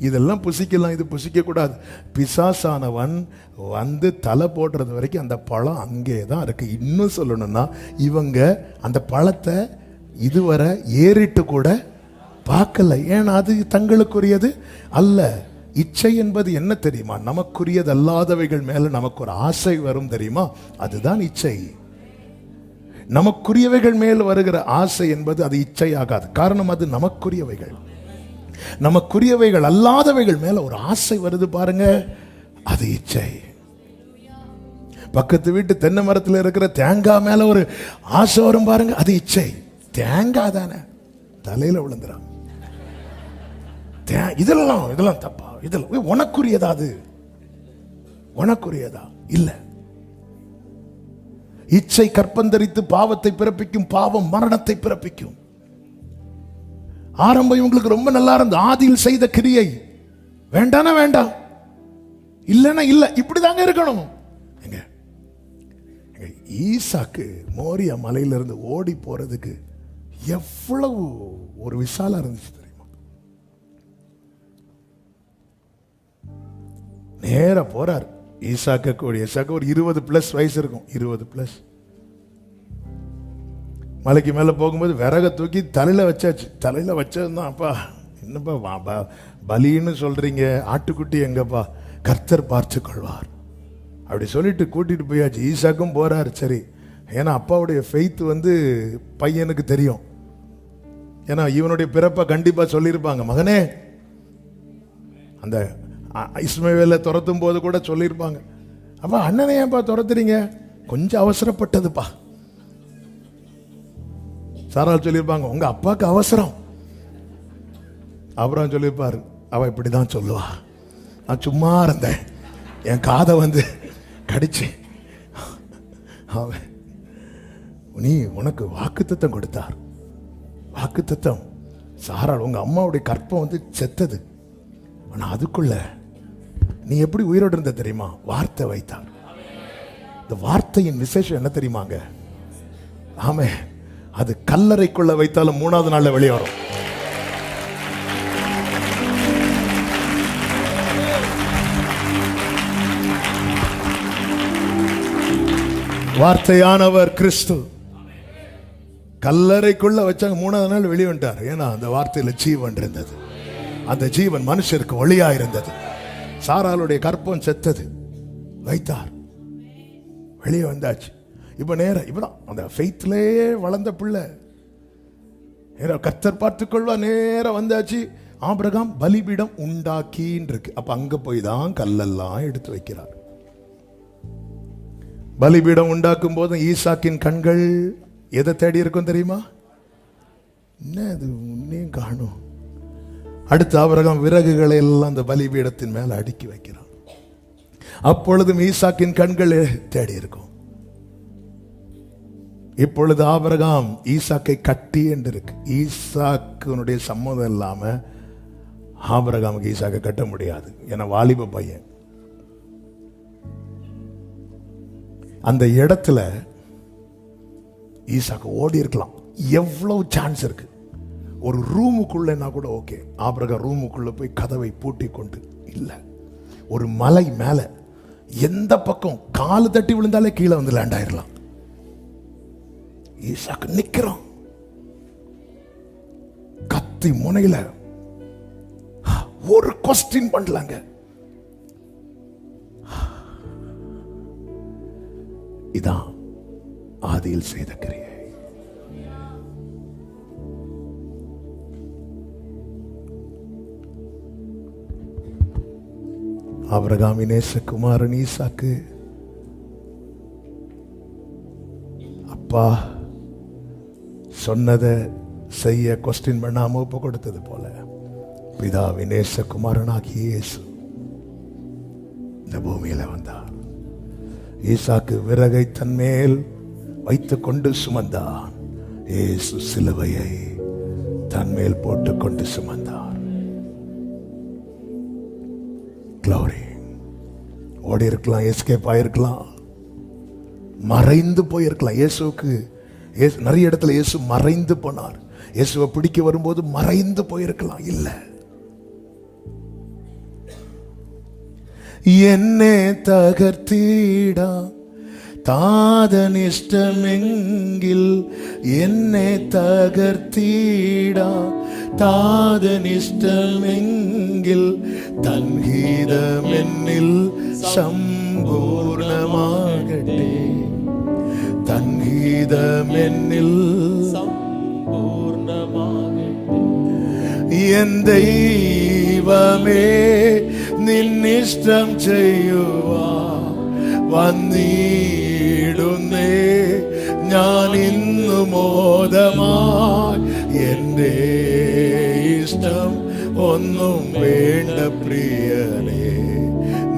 இதெல்லாம் புசிக்கலாம், இது புசிக்க கூடாது. பிசாசானவன் வந்து தலை போடுறது வரைக்கும் அந்த பழம் அங்கே தான் இருக்கு. இன்னும் சொல்லணும்னா, இவங்க அந்த பழத்தை இதுவரை ஏறிட்டு கூட பார்க்கல. ஏன்னா அது தங்களுக்குரியது அல்ல. இச்சை என்பது என்ன தெரியுமா? நமக்குரியது அல்லாதவைகள் மேல நமக்கு ஒரு ஆசை வரும் தெரியுமா? அதுதான் இச்சை. நமக்குரியவைகள் மேல் வருகிற ஆசை என்பது அது இச்சை ஆகாது. காரணம், அது நமக்குரியவைகள். நமக்குரியவைகள் அல்லாதவைகள் மேல ஒரு ஆசை வருது பாருங்க, அது இச்சை. பக்கத்து வீட்டு தென்னை மரத்தில் இருக்கிற தேங்காய் மேல ஒரு ஆசை வரும் பாருங்க, அது இச்சை. தேங்காய் தானே, தலையில விழுந்துறான். இதெல்லாம் தப்பா, இதெல்லாம் உனக்குரியதா? அது உனக்குரியதா? இல்ல. இச்சை கற்பந்தரித்து பாவத்தை பிறப்பிக்கும், பாவம் மரணத்தை பிறப்பிக்கும். ஆரம்பம் இவங்களுக்கு ரொம்ப நல்லா இருந்த, ஆதியில் செய்த கிரியை வேண்டானா வேண்டாம், இல்லைன்னா இல்ல, இப்படிதாங்க இருக்கணும். ஈசாக்கு மோரியா மலையிலிருந்து ஓடி போறதுக்கு எவ்வளவு ஒரு விசாலம் இருந்துச்சு தெரியுமா? நேர போறார். ஈசாக்கு ஒரு 20+ வயசு இருக்கும், 20+. மலைக்கு மேல போகும்போது விறக தூக்கி தலையில வச்சாச்சு. தலையில வச்சதுதான், அப்பா என்னப்பா பலின்னு சொல்றீங்க, ஆட்டுக்குட்டி எங்கப்பா, கர்த்தர் பார்த்து கொள்வார் அப்படி சொல்லிட்டு கூட்டிட்டு போயாச்சு. ஈசாக்கும் போறாரு. சரி, ஏன்னா அப்பாவுடைய ஃபெய்த் வந்து பையனுக்கு தெரியும். ஏன்னா இவனுடைய பிறப்பை கண்டிப்பா சொல்லியிருப்பாங்க. மகனே, அந்த இஸ்மவேலை துரத்தும் போது கூட சொல்லியிருப்பாங்க. அப்பா அண்ணனை ஏன்பா துரத்துறீங்க? கொஞ்சம் அவசரப்பட்டதுப்பா. சாரால் சொல்லியிருப்பாங்க, உங்க அப்பாவுக்கு அவசரம். அப்புறம் சொல்லியிருப்பாரு, அவ இப்படிதான் சொல்லுவா, நான் சும்மா இருந்தேன், என் காதை வந்து கடிச்சு. நீ உனக்கு வாக்குத்தத்தம் கொடுத்தார். வாக்குத்தத்தம், சாரால் உங்க அம்மாவுடைய கற்பம் வந்து செத்தது, ஆனா அதுக்குள்ள நீ எப்படி உயிரோடு இருந்த தெரியுமா? வார்த்தை வைத்தார். இந்த வார்த்தையின் விசேஷம் என்ன தெரியுமாங்க? ஆமே, அது கல்லறைக்குள்ள வைத்தாலும் 3வது நாள்ல வெளியே வரும். வார்த்தையானவர் கிறிஸ்து. கல்லறைக்குள்ள வச்சாங்க, 3வது நாள் வெளியே வந்துட்டார். ஏன்னா அந்த வார்த்தையில ஜீவன் இருந்தது. அந்த ஜீவன் மனுஷருக்கு ஒளியா இருந்தது. சாராளுடைய கற்பம் செத்தது, வைத்தார், வெளியே வந்தாச்சு. இப்ப நேரம் இப்பதான் அந்த ஃபெய்த்லயே வளர்ந்த பிள்ளை, கர்த்தர் பார்த்துக்கொள்வா, நேரம் வந்தாச்சு. ஆபிரகாம் பலிபீடம் உண்டாக்கின்னு இருக்கு. அப்ப அங்க போய் தான் கல்லெல்லாம் எடுத்து வைக்கிறார். பலிபீடம் உண்டாக்கும் போது ஈசாக்கின் கண்கள் எதை தேடி இருக்கும் தெரியுமா? என்ன அது உன்னையும் காணும். அடுத்து ஆபிரகாம் விறகுகளை எல்லாம் அந்த பலிபீடத்தின் மேல அடுக்கி வைக்கிறான். அப்பொழுதும் ஈசாக்கின் கண்கள் தேடி இருக்கும். இப்பொழுது ஆபிரகாம் ஈசாக்கை கட்டி என்று இருக்கு. ஈசாக்கினுடைய சம்மதம் இல்லாம ஆபிரகாமுக்கு ஈசாக்கை கட்ட முடியாது. ஏன்னா வாலிப பையன். அந்த இடத்துல ஈசாக்கு ஓடி இருக்கலாம். எவ்வளவு சான்ஸ் இருக்கு. ஒரு ரூமுக்குள்ளனா கூட ஓகே, ஆபிரகாம் ரூமுக்குள்ள போய் கதவை பூட்டி கொண்டு இல்ல, ஒரு மலை மேல எந்த பக்கம் காலு தட்டி விழுந்தாலே கீழே வந்து லேண்ட் ஆயிடலாம். ஈசாக்கு நிக்கிறான், கத்தி முனையில ஒரு கொஸ்டின் பண்ணலாங்க. இதான் ஆதியில் செய்த கிரியை. ஆபிரகாமின் நேசகுமாரன் ஈசாக்கு அப்பா சொன்னதை செய்ய கொஸ்டின் பண்ணாம ஒப்பு கொடுத்தது போல பிதாவின் நேசகுமாரனாகிய இயேசு இந்த பூமியில வந்தார். ஈசாக்கு விறகை தன்மேல் வைத்துக் கொண்டு சுமந்தான். இயேசு சிலுவையை தன்மேல் போட்டுக் கொண்டு சுமந்தார். Glory. ஓடி இருக்கலாம், எஸ்கேப் ஆயிருக்கலாம், மறைந்து போயிருக்கலாம். இயேசுக்கு நிறைய இடத்துல இயேசு மறைந்து போனார். இயேசுவை பிடிக்க வரும்போது மறைந்து போயிருக்கலாம். இல்ல, என்னை தகர்த்தீடா தாதனிஷ்டமெங்கில், என்னை தகர்த்தீடா தாதனிஷ்டமெங்கில், தன்ஹீதமென்னில் சம்பூர்ணமாகட்டே, தன்ஹீதமென்னில் சம்பூர்ணமாகட்டே. என் தெய்வமே നിന്നിഷ്ടം ചെയ്യുവാൻ വന്നിടുന്നേ ഞാൻ ഇന്നു മോദമായി. എൻ്റെ ഇഷ്ടം ഒന്നും വേണ്ട പ്രിയനേ,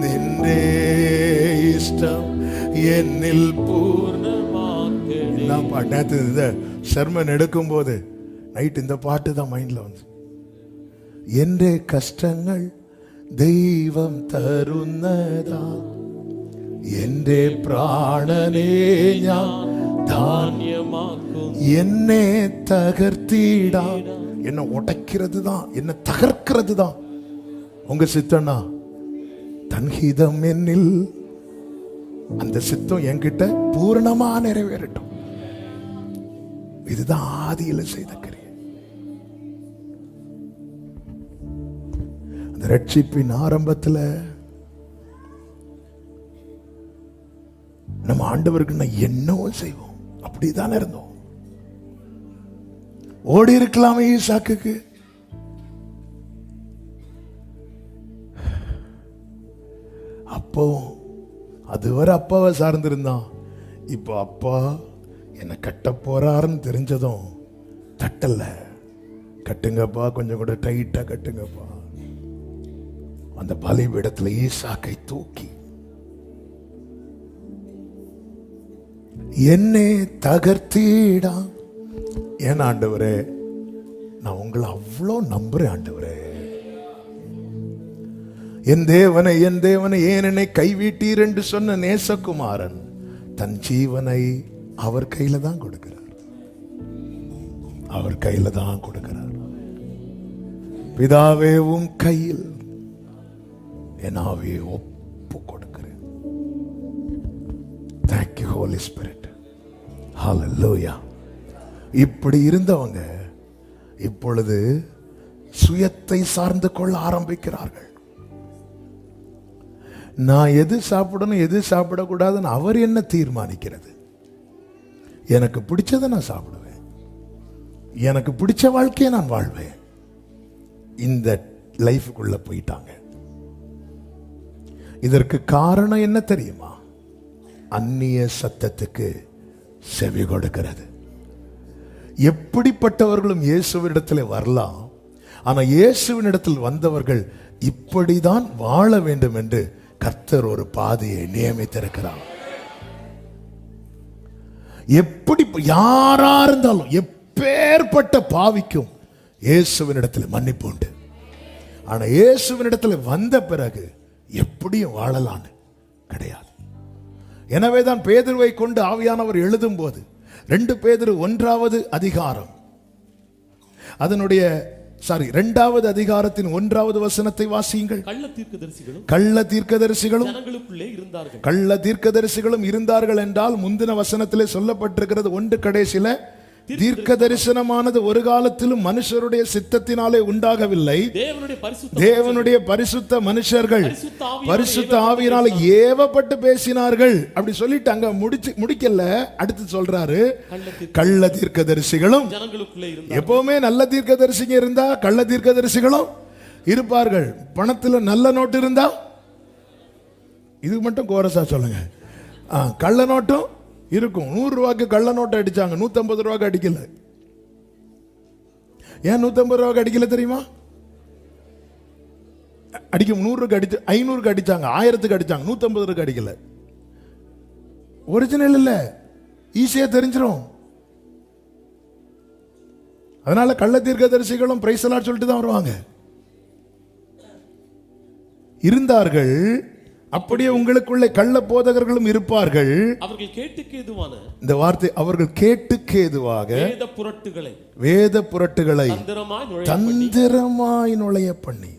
നിന്റെ ഇഷ്ടം എന്നിൽ പൂർണ്ണമാക്കണേ. நான் பாட்டு இந்த சர்மன் எடுக்கும்போது நைட் இந்த பாட்டு தான் மைண்ட்ல வந்து, എൻ്റെ കഷ്ടങ്ങൾ ദൈവം തരുന്നതാ, എന്റെ പ്രാണനെ ഞാൻ ധാന്യമാക്കും. എന്നെ തകർത്തിടാ, என்ன உடைக்கிறது தான், என்ன தகர்க்கிறது தான் உங்க சித்தம்னா, தன்ஹீதம் என்னில், அந்த சித்தம் என்கிட்ட பூரணமா நிறைவேறட்டும். இதுதான் ஆதியில செய்த கிரியை. அந்த ரட்சிப்பின் ஆரம்பத்துல நம்ம ஆண்டவருக்கு என்னவோ செய்வோம், அப்படிதான் இருந்தோம். ஓடி இருக்கலாமே ஈசாக்குக்கு, அப்போ அதுவரை அப்பாவை சார்ந்திருந்தான். இப்போ அப்பா என்ன கட்ட போறாருன்னு தெரிஞ்சதும் தட்டல்ல, கட்டுங்கப்பா, கொஞ்சம் கூட டைட்டா கட்டுங்கப்பா. அந்த பலிபீடத்துல ஈசாக்கை தூக்கி, என்னை தகர்த்தீடா. ஏன் ஆண்டவரே, நான் உங்களை அவ்வளோ நம்புறேன் ஆண்டவரே. என் தேவனை என் தேவனை ஏன் என்னை கைவிட்டீர் என்று சொன்ன நேசகுமாரன் தன் ஜீவனை அவர் கையில தான் கொடுக்கிறார், அவர் கையில தான் கொடுக்கிறார். பிதாவே உம் கையில் என் ஆவியை ஒப்பு கொடுக்கிறேன். Thank you Holy Spirit. Hallelujah. இப்படி இருந்தவங்க இப்பொழுது சுயத்தை சார்ந்து கொள்ள ஆரம்பிக்கிறார்கள். நான் எது சாப்பிடணும் எது சாப்பிடக்கூடாதுன்னு அவர் என்ன தீர்மானிக்கிறது? எனக்கு பிடிச்சதை நான் சாப்பிடுவேன், எனக்கு பிடிச்ச வாழ்க்கையை நான் வாழ்வேன். இந்த லைஃபுக்குள்ள போயிட்டாங்க. இதற்கு காரணம் என்ன தெரியுமா? அந்நிய சத்தத்துக்கு செவி கொடுக்கிறது. எப்படிப்பட்டவர்களும் இயேசுவினிடத்தில் வரலாம், ஆனா இயேசுவினிடத்தில் வந்தவர்கள் இப்படிதான் வாழ வேண்டும் என்று கர்த்தர் ஒரு பாதையை நியமித்திருக்கிறார். எப்படி யாரா இருந்தாலும், எப்பேற்பட்ட பாவிக்கும் இயேசுவினிடத்தில் மன்னிப்பு உண்டு. ஆனா இயேசுவினிடத்தில் வந்த பிறகு எப்படியும் வாழலான்னு கிடையாது. எனவேதான் பேதுருவை கொண்டு ஆவியானவர் எழுதும் போது 2 பேதுரு 1வது அதிகாரம் அதனுடைய 2வது அதிகாரத்தின் 1வது வசனத்தை வாசியுங்கள். கள்ள தீர்க்கதரிசிகளும் கள்ள தீர்க்கதரிசிகளும் இருந்தார்கள் என்றால் முந்தின வசனத்திலே சொல்லப்பட்டிருக்கிறது. 1 கடைசியில தீர்க்க தரிசனமானது ஒரு காலத்திலும் மனுஷருடைய சித்தத்தினாலே உண்டாகவில்லை, தேவனுடைய பரிசுத்த மனுஷர்கள் பரிசுத்த ஆவியினாலே ஏவப்பட்டு பேசினார்கள். அப்படி சொல்லிட்டு அங்க முடிக்கல. அடுத்து சொல்றாரு, கள்ள தீர்க்கதரிசிகளும். எப்பவுமே நல்ல தீர்க்கதரிசிங்க இருந்தா கள்ள தீர்க்கதரிசிகளும் இருப்பார்கள். பணத்துல நல்ல நோட்டு இருந்தா இது மட்டும் கோரஸா சொல்லுங்க. கள்ள நோட்டும் இருக்கும். 100 ரூபாய்க்கு கள்ள நோட்டை அடிச்சாங்க, 150 ரூபாய்க்கு அடிக்கல. ஏன் 150 ரூபாய்க்கு அடிக்கல தெரியுமா? அடிக்க 100க்கு அடிச்சு 500க்கு அடிச்சாங்க, 1000க்கு அடிச்சாங்க, 150 ரூபாய்க்கு அடிக்கல. ஒரிஜினல் இல்ல, ஈஸியா தெரிஞ்சிடும். அதனால கள்ள தீர்க்கதரிசிகளும் பிரைஸ் எல்லாம் சொல்லிட்டு தான் வருவாங்க. இருந்தார்கள், அப்படியே உங்களுக்குள்ளே கள்ள போதகர்களும் இருப்பார்கள். அவர்கள் கேட்டுக்கு ஏதுவான, இந்த வார்த்தை, அவர்கள் கேட்டுக்கு ஏதுவாக வேத புரட்டுகளை தந்திரமாய் நுழைய பண்ணி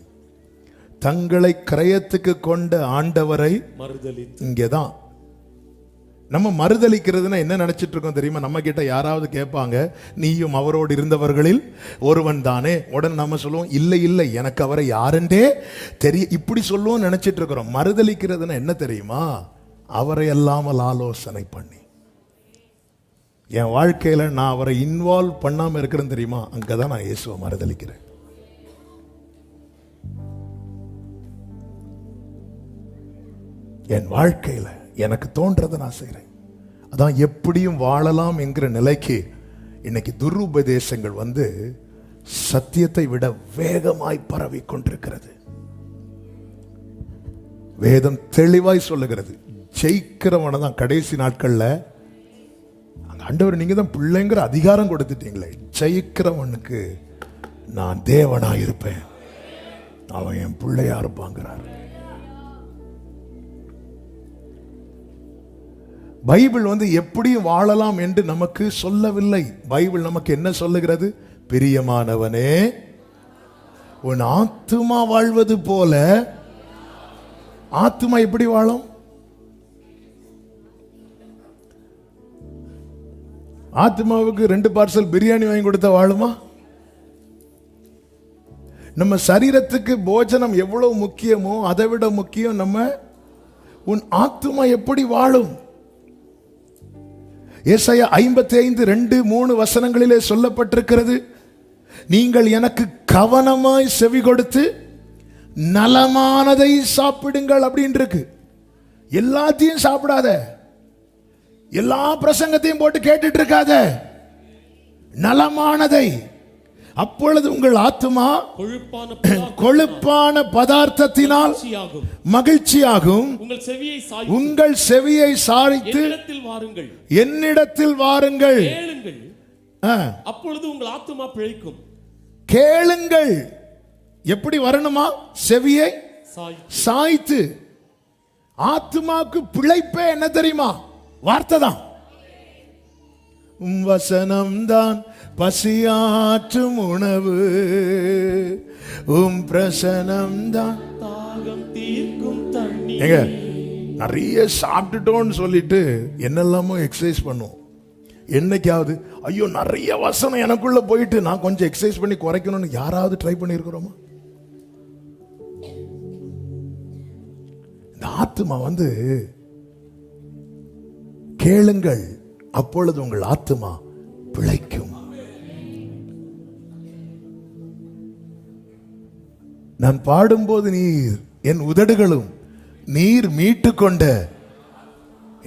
தங்களை கிரயத்துக்கு கொண்ட ஆண்டவரை மறுதலித்து. இங்கேதான் நம்ம மறுதலிக்கிறதுனா என்ன நினைச்சிட்டு இருக்கோம் தெரியுமா? நம்ம கிட்ட யாராவது கேட்பாங்க, நீயும் அவரோடு இருந்தவர்களில் ஒருவன் தானே? உடனே நம்ம சொல்லுவோம், இல்லை இல்லை, எனக்கு அவரை யாருண்டே தெரியும், இப்படி சொல்லுவோம் நினைச்சிட்டு இருக்கிறோம். மறுதலிக்கிறதுனா என்ன தெரியுமா? அவரை அல்லாமல் ஆலோசனை பண்ணி. என் வாழ்க்கையில நான் அவரை இன்வால்வ் பண்ணாம இருக்கிறேன் தெரியுமா? அங்கதான் நான் இயேசுவை மறுதலிக்கிறேன். என் வாழ்க்கையில எனக்கு தோன்றதை நான் செய்கிறேன். அதான் எப்படியும் வாழலாம் என்கிற நிலைக்கு இன்னைக்கு துருபதேசங்கள் வந்து சத்தியத்தை விட வேகமாய் பரவி கொண்டிருக்கிறது. வேதம் தெளிவாய் சொல்லுகிறது, ஜெயிக்கிறவனை தான் கடைசி நாட்கள்ல ஆண்டவர் நீங்க தான் பிள்ளைங்கிற அதிகாரம் கொடுத்துட்டீங்களே, ஜெயிக்கிறவனுக்கு நான் தேவனா இருப்பேன், அவன் என் பிள்ளையா இருப்பாங்கிறார். பைபிள் வந்து எப்படி வாழலாம் என்று நமக்கு சொல்லவில்லை. பைபிள் நமக்கு என்ன சொல்லுகிறது? பிரியமானவனே, உன் ஆத்துமா வாழ்வது போல. ஆத்துமா எப்படி வாழும்? ஆத்மாவுக்கு 2 பார்சல் பிரியாணி வாங்கி கொடுத்தா வாழுமா? நம்ம சரீரத்துக்கு போஜனம் எவ்வளவு முக்கியமோ அதை விட முக்கியம் நம்ம உன் ஆத்துமா எப்படி வாழும். ஏசாயா 55:2-3 வசனங்களிலே சொல்லப்பட்டிருக்கிறது, நீங்கள் எனக்கு கவனமாய் செவி கொடுத்து நலமானதை சாப்பிடுங்கள் அப்படின்னு இருக்கு. எல்லாத்தையும் சாப்பிடாத, எல்லா பிரசங்கத்தையும் போட்டு கேட்டுட்டு இருக்காத, நலமானதை. அப்பொழுது உங்கள் ஆத்துமா கொழுப்பான பதார்த்தத்தினால் மகிழ்ச்சியாகும். உங்கள் செவியை சாய்த்து என்னிடத்தில் வாருங்கள், அப்பொழுது உங்கள் ஆத்துமா பிழைக்கும். கேளுங்கள். எப்படி வரணுமா? செவியை சாய்த்து. ஆத்துமாக்கு பிழைப்பே என்ன தெரியுமா? வார்த்தை தான். வசனம்தான் பசியாற்றும் உணவு, பிரசனம்தான் தாகம் தீர்க்கும் தண்ணீர். ஏங்க, நிறைய சாப்பிட்டுட்டோன்னு சொல்லிட்டு என்னெல்லாமோ எக்ஸசைஸ் பண்ணுவோம். என்னைக்காவது ஐயோ நிறைய வசனம் எனக்குள்ள போயிட்டு நான் கொஞ்சம் எக்ஸசைஸ் பண்ணி குறைக்கணும்னு யாராவது ட்ரை பண்ணியிருக்கிறோமா? இந்த ஆத்துமா வந்து கேளுங்கள், அப்பொழுது உங்கள் ஆத்துமா பிழைக்கும். நான் பாடும்போது நீர் என் உதடுகளும் நீர் மீட்டு கொண்ட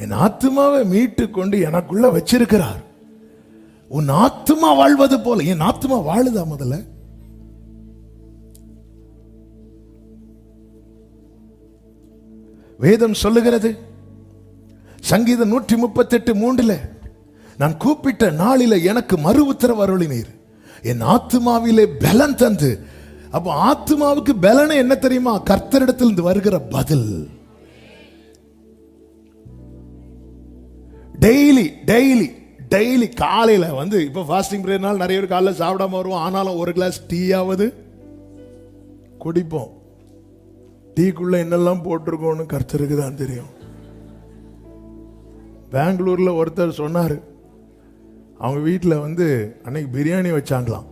என் ஆத்துமாவை மீட்டு கொண்டு எனக்குள்ள வச்சிருக்கிறார். உன் ஆத்துமா வாழ்வது போல என் ஆத்துமா வாழுதா? முதல்ல வேதம் சொல்லுகிறது, சங்கீதம் 138:3, நான் கூப்பிட்ட நாளில எனக்கு மறு உத்தரவு அருளினீர், என் ஆத்துமாவிலே பலன் தந்து. அப்போ ஆத்துமாவுக்கு பலனை என்ன தெரியுமா? கர்த்தரிடத்திலிருந்து வருகிற பதில். டெய்லி டெய்லி டெய்லி காலையில வந்து இப்ப ஃபாஸ்டிங் பிரேயர்னால நிறைய பேர் காலைல சாப்பிடாம வருவோம். ஆனாலும் ஒரு கிளாஸ் டீயாவது குடிப்போம். டீக்குள்ள என்னெல்லாம் போட்டிருக்கோன்னு கர்த்தருக்கு தான் தெரியும். பெங்களூர்ல ஒருத்தர் சொன்னாரு, அவங்க வீட்டில் வந்து அன்னைக்கு பிரியாணி வச்சாங்களாம்.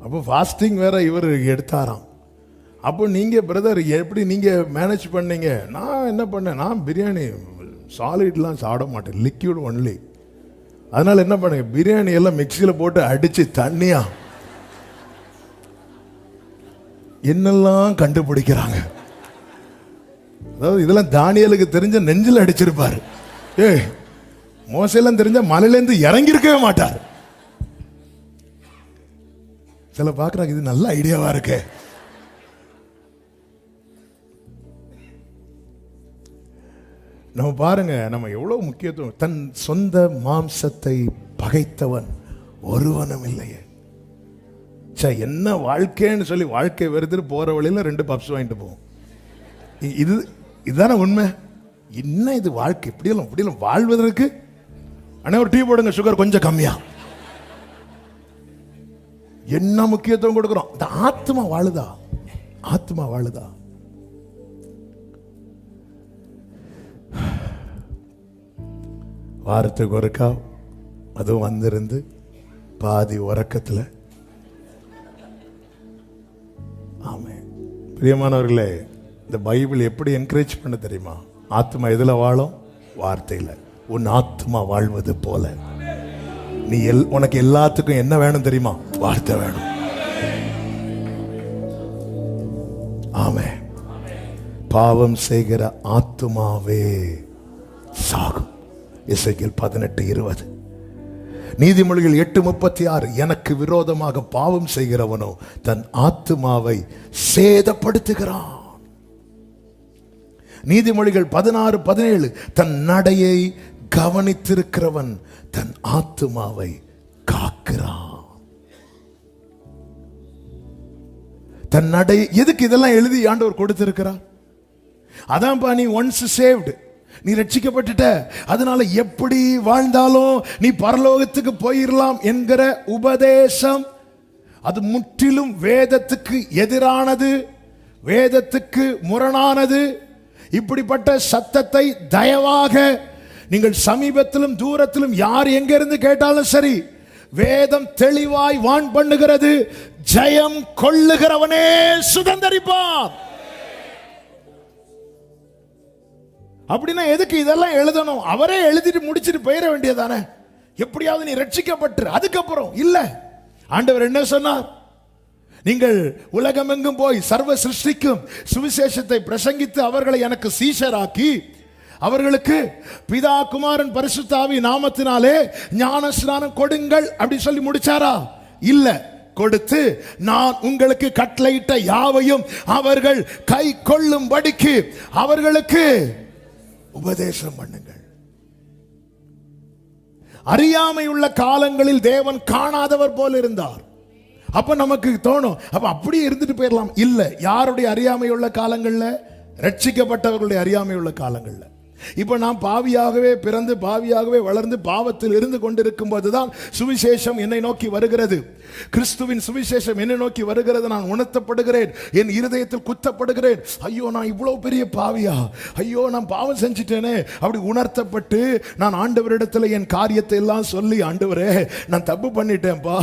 அப்போ ஃபாஸ்டிங் வேற இவர் எடுத்தாராம். அப்போ நீங்க பிரதர் எப்படி நீங்க மேனேஜ் பண்ணீங்க? நான் என்ன பண்ணேன், நான் பிரியாணி சாலிட்லாம் சாப்பிட மாட்டேன், லிக்யூட் ஒன்லி. அதனால என்ன பண்ணுங்க, பிரியாணி எல்லாம் மிக்சியில் போட்டு அடிச்சு தண்ணியா என்னெல்லாம் கண்டுபிடிக்கிறாங்க. அதாவது இதெல்லாம் தானியேலுக்கு தெரிஞ்ச நெஞ்சில் அடிச்சிருப்பாரு. மோசெல்லாம் தெரிஞ்ச மலையிலேருந்து இறங்கி இருக்கவே மாட்டார். சில பார்க்குறாங்க இது நல்ல ஐடியாவா இருக்கு. நம்ம பாருங்க, நம்ம எவ்வளவு முக்கியத்துவம். தன் சொந்த மாம்சத்தை பகைத்தவன் ஒருவனும் இல்லையே. என்ன வாழ்க்கைன்னு சொல்லி வாழ்க்கை வெறுத்து போற வழியில 2 பப்ஸ் வாங்கிட்டு போவோம். இதுதானே உண்மை. என்ன இது வாழ்க்கை? இப்படியெல்லாம் வாழ்வதற்கு அண்ணா ஒரு டீ போடுங்க, சுகர் கொஞ்சம் கம்மியா. என்ன முக்கியத்துவம் கொடுக்கிறோம்? இந்த ஆத்மா வாழுதா? ஆத்மா வாழுதா? வாரத்துக்கு ஒருக்கா அதுவும் வந்திருந்து பாதி உறக்கத்தில். ஆமே பிரியமானவர்களே, இந்த பைபிள் எப்படி என்கரேஜ் பண்ண தெரியுமா? ஆத்மா எதுல வாழும்? வார்த்தையில். உன் ஆத்மா வாழ்வது போல நீ உனக்கு எல்லாத்துக்கும் என்ன வேணும் தெரியுமா? வார்த்தை வேணும். ஆமே. பாவம் செய்கிற ஆத்மாவே சாகும். எசேக்கியேல் 18:20. நீதிமொழிகள் 8:36. எனக்கு விரோதமாக பாவம் செய்கிறவனோ தன் ஆத்துமாவை சேதப்படுத்துகிறான். நீதிமொழிகள் 16:17. தன் நடையை கவனித்திருக்கிறவன் தன் ஆத்துமாவை காக்கிறான். தன் நடை. எதுக்கு இதெல்லாம் எழுதி ஆண்டவர் கொடுத்திருக்கிறார்? அதான்ப்பா, நீ ஒன்ஸ் சேவ்டு, நீ ரட்சிக்கப்பட்டுட்ட, அதனால எப்படி வாழ்ந்தாலும் நீ பரலோகத்துக்கு போயிடலாம் என்கிற உபதேசம் அது முற்றிலும் வேதத்துக்கு எதிரானது, வேதத்துக்கு முரணானது. இப்படிப்பட்ட சத்தத்தை தயவாக நீங்கள் சமீபத்திலும் தூரத்திலும் யார் எங்க இருந்து கேட்டாலும் சரி, வேதம் தெளிவாய் வான் பண்ணுகிறது, ஜெயம் கொள்ளுகிறவனே சுதந்தரிப்பான். அப்படின்னா எதுக்கு இதெல்லாம் எழுதணும்? அவரே எழுதிட்டு முடிச்சிட்டு போயிட வேண்டியதானே. எப்படியாவது நீ ரட்சிக்கப்பட்டு அதுக்கப்புறம் இல்ல. ஆண்டவர் என்ன சொன்னார்? நீங்கள் உலகமெங்கும் போய் சர்வ சிருஷ்டிக்கும் சுவிசேஷத்தை பிரசங்கித்து அவர்களை எனக்கு சீஷராக்கி அவர்களுக்கு பிதா குமாரன் பரிசுத்த ஆவி நாமத்தினாலே ஞான ஸ்நானம் கொடுங்கள் அப்படி சொல்லி முடிச்சாரா? இல்ல. கொடுத்து நான் உங்களுக்கு கட்டளையிட்ட யாவையும் அவர்கள் கை கொள்ளும்படிக்கு அவர்களுக்கு உபதேசம் பண்ணுங்கள். அறியாமை உள்ள காலங்களில் தேவன் காணாதவர் போல இருந்தார். அப்ப நமக்கு தோணும், அப்ப அப்படியே இருந்துட்டு போயிடலாம். இல்ல. யாருடைய அறியாமை உள்ள காலங்கள்ல? ரட்சிக்கப்பட்டவர்களுடைய அறியாமை உள்ள காலங்கள்ல. இப்ப நாம் பாவியாகவே பிறந்து பாவியாகவே வளர்ந்து பாவத்தில் இருந்து கொண்டிருக்கும் போதுதான் சுவிசேஷம் என்னை நோக்கி வருகிறது. கிறிஸ்துவின் சுவிசேஷம் என்னை நோக்கி வருகிறது. நான் உணர்த்தப்படுகிறேன், என் இருதயத்தில் குத்தப்படுகிறேன். ஐயோ, நான் இவ்வளவு பெரிய பாவியா, ஐயோ நான் பாவம் செஞ்சிட்டேனே. அப்படி உணர்த்தப்பட்டு நான் ஆண்டவரிடத்தில் என் காரியத்தை எல்லாம் சொல்லி, ஆண்டவரே நான் தப்பு பண்ணிட்டேன்ப்பா,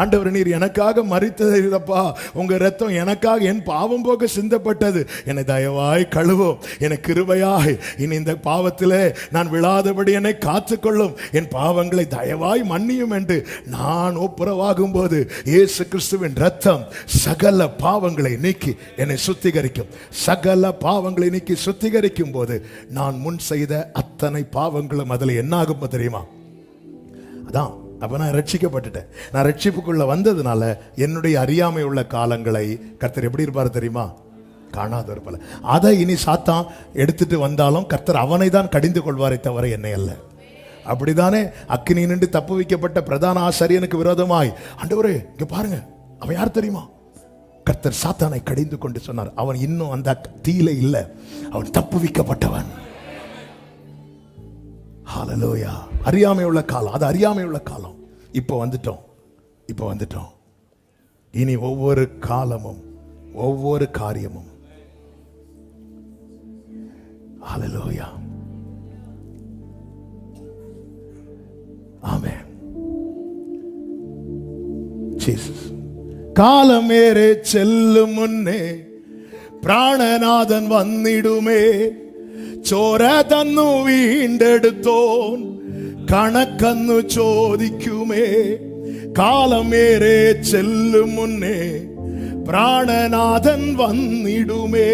ஆண்டவர் நீர் எனக்காக மரித்ததப்பா, உங்க ரத்தம் எனக்காக என் பாவம் போக சிந்தப்பட்டது, என்னை தயவாய் கழுவும், எனக்கு கிருபையாய் இனி இந்த பாவத்திலே நான் விழாதபடி என்னை காத்துக்கொள்ளும், என் பாவங்களை தயவாய் மன்னியும் என்று நான் ஒப்புரவாகும் போது இயேசு கிறிஸ்துவின் ரத்தம் சகல பாவங்களை நீக்கி என்னை சுத்திகரிக்கும். சகல பாவங்களை நீக்கி சுத்திகரிக்கும் போது நான் முன் செய்த அத்தனை பாவங்களும் அதில் என்ன ஆகும் தெரியுமா? அதான். அப்ப நான் ரட்சிக்கப்பட்டுட்டேன். நான் ரட்சிப்புக்குள்ள வந்ததுனால என்னுடைய அறியாமை உள்ள காலங்களை கர்த்தர் எப்படி இருப்பார் தெரியுமா? காணாதவர் போல. அதை இனி சாத்தான் எடுத்துட்டு வந்தாலும் கர்த்தர் அவனை தான் கடிந்து கொள்வாரை தவிர என்னை அல்ல. அப்படிதானே அக்கினி நின்று தப்பு வைக்கப்பட்ட பிரதான ஆசாரியனுக்கு விரோதமாய் ஆண்டவரே இங்க பாருங்க, அவன் யார் தெரியுமா? கர்த்தர் சாத்தானை கடிந்து கொண்டு சொன்னார், அவன் இன்னும் அந்த தீயில இல்ல, அவன் தப்பு வைக்கப்பட்டவன். ஹல்லேலூயா. அறியாமை உள்ள காலம், அது அறியாமை உள்ள காலம். இப்போ வந்துட்டோம். இனி ஒவ்வொரு காலமும் ஒவ்வொரு காரியமும் ஹல்லேலூயா. ஆமென். ஜீசஸ். காலமேறே செல்லும் முன்னே പ്രാണനാഥൻ വന്നിടുമേ. ചോര തന്നു വീണ്ടെടുത്തോൻ കണക്കന്നു ചോദിക്കുമേ. കാലമേറെ ചെല്ലും മുന്നേ പ്രാണനാഥൻ വന്നിടുമേ.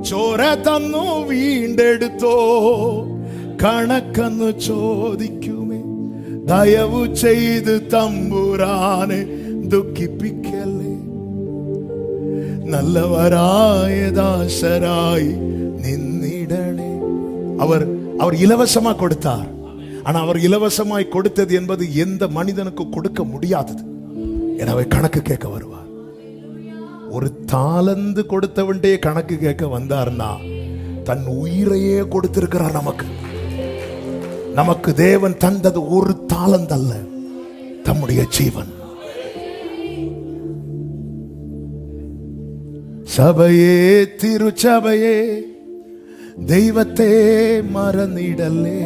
ചോര തന്നു വീണ്ടെടുത്തോ, കണക്കെന്ന് ചോദിക്കുമേ. ദയവു ചെയ്ത് തമ്പുരാനെ ദുഃഖിപ്പിക്കല്ലേ. நல்லவராய தாசராய் நின்னிடனே. அவர் இலவசமா கொடுத்தார். ஆனா அவர் இலவசமாய் கொடுத்தது என்பது எந்த மனிதனுக்கு கொடுக்க முடியாதது. எனவே கணக்கு கேட்க வருவார். ஒரு தாலந்து கொடுத்தவன்டே கணக்கு கேட்க வந்தார்னா தன் உயிரையே கொடுத்திருக்கிறார் நமக்கு. நமக்கு தேவன் தந்தது ஒரு தாலந்து அல்ல, தம்முடைய ஜீவன். சபையே, திருச்சபையே, தெய்வத்தே மறந்திடலே.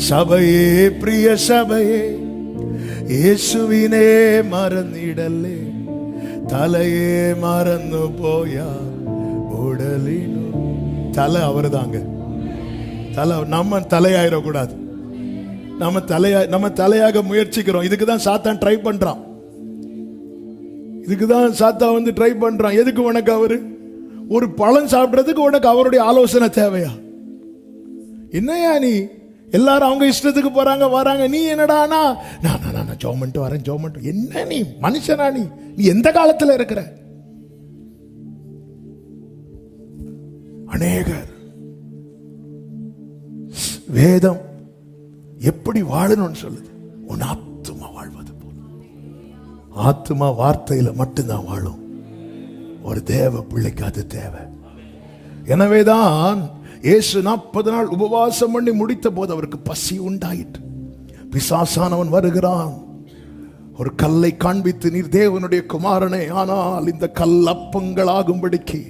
சபையே, பிரிய சபையே, இயேசுவினே மறந்திடலே. தலையே மறந்து போயா உடலினு. தலை அவர் தாங்க. தலை நம்ம தலையாயிடக்கூடாது. நம்ம தலையாக முயற்சிக்கிறோம். இதுக்குதான் சாத்தான் ட்ரை பண்றான். இதுக்குதான் சாத்தா வந்து ட்ரை பண்றான். எதுக்கு உனக்கு அவரு ஒரு பழம் சாப்பிடுறதுக்கு உனக்கு அவருடைய ஆலோசனை தேவையா? என்னையா நீ எல்லாரும் அவங்க இஷ்டத்துக்கு போறாங்க வராங்க, நீ என்னடானா நான் ஜோமெண்ட் வரேன் ஜோமெண்ட். என்ன நீ மனுஷனா? நீ எந்த காலத்துல இருக்கிற? அநேகர் வேதம் எப்படி வாழணும்னு சொல்லுது. உன் ஆத்துமா வாழ்வது போல. ஆத்துமா வார்த்தையில மட்டும்தான் வாழும். ஒரு தேவ பிள்ளைக்கு அது தேவை. எனவேதான் இயேசு 40 நாள் உபவாசம் பண்ணி முடித்த போது அவருக்கு பசி உண்டாயிற்று. பிசாசானவன் வருகிறான், ஒரு கல்லை காண்பித்து, நீர் தேவனுடைய குமாரனே, ஆனால் இந்த கல் அப்பங்களாகும்படிக்கு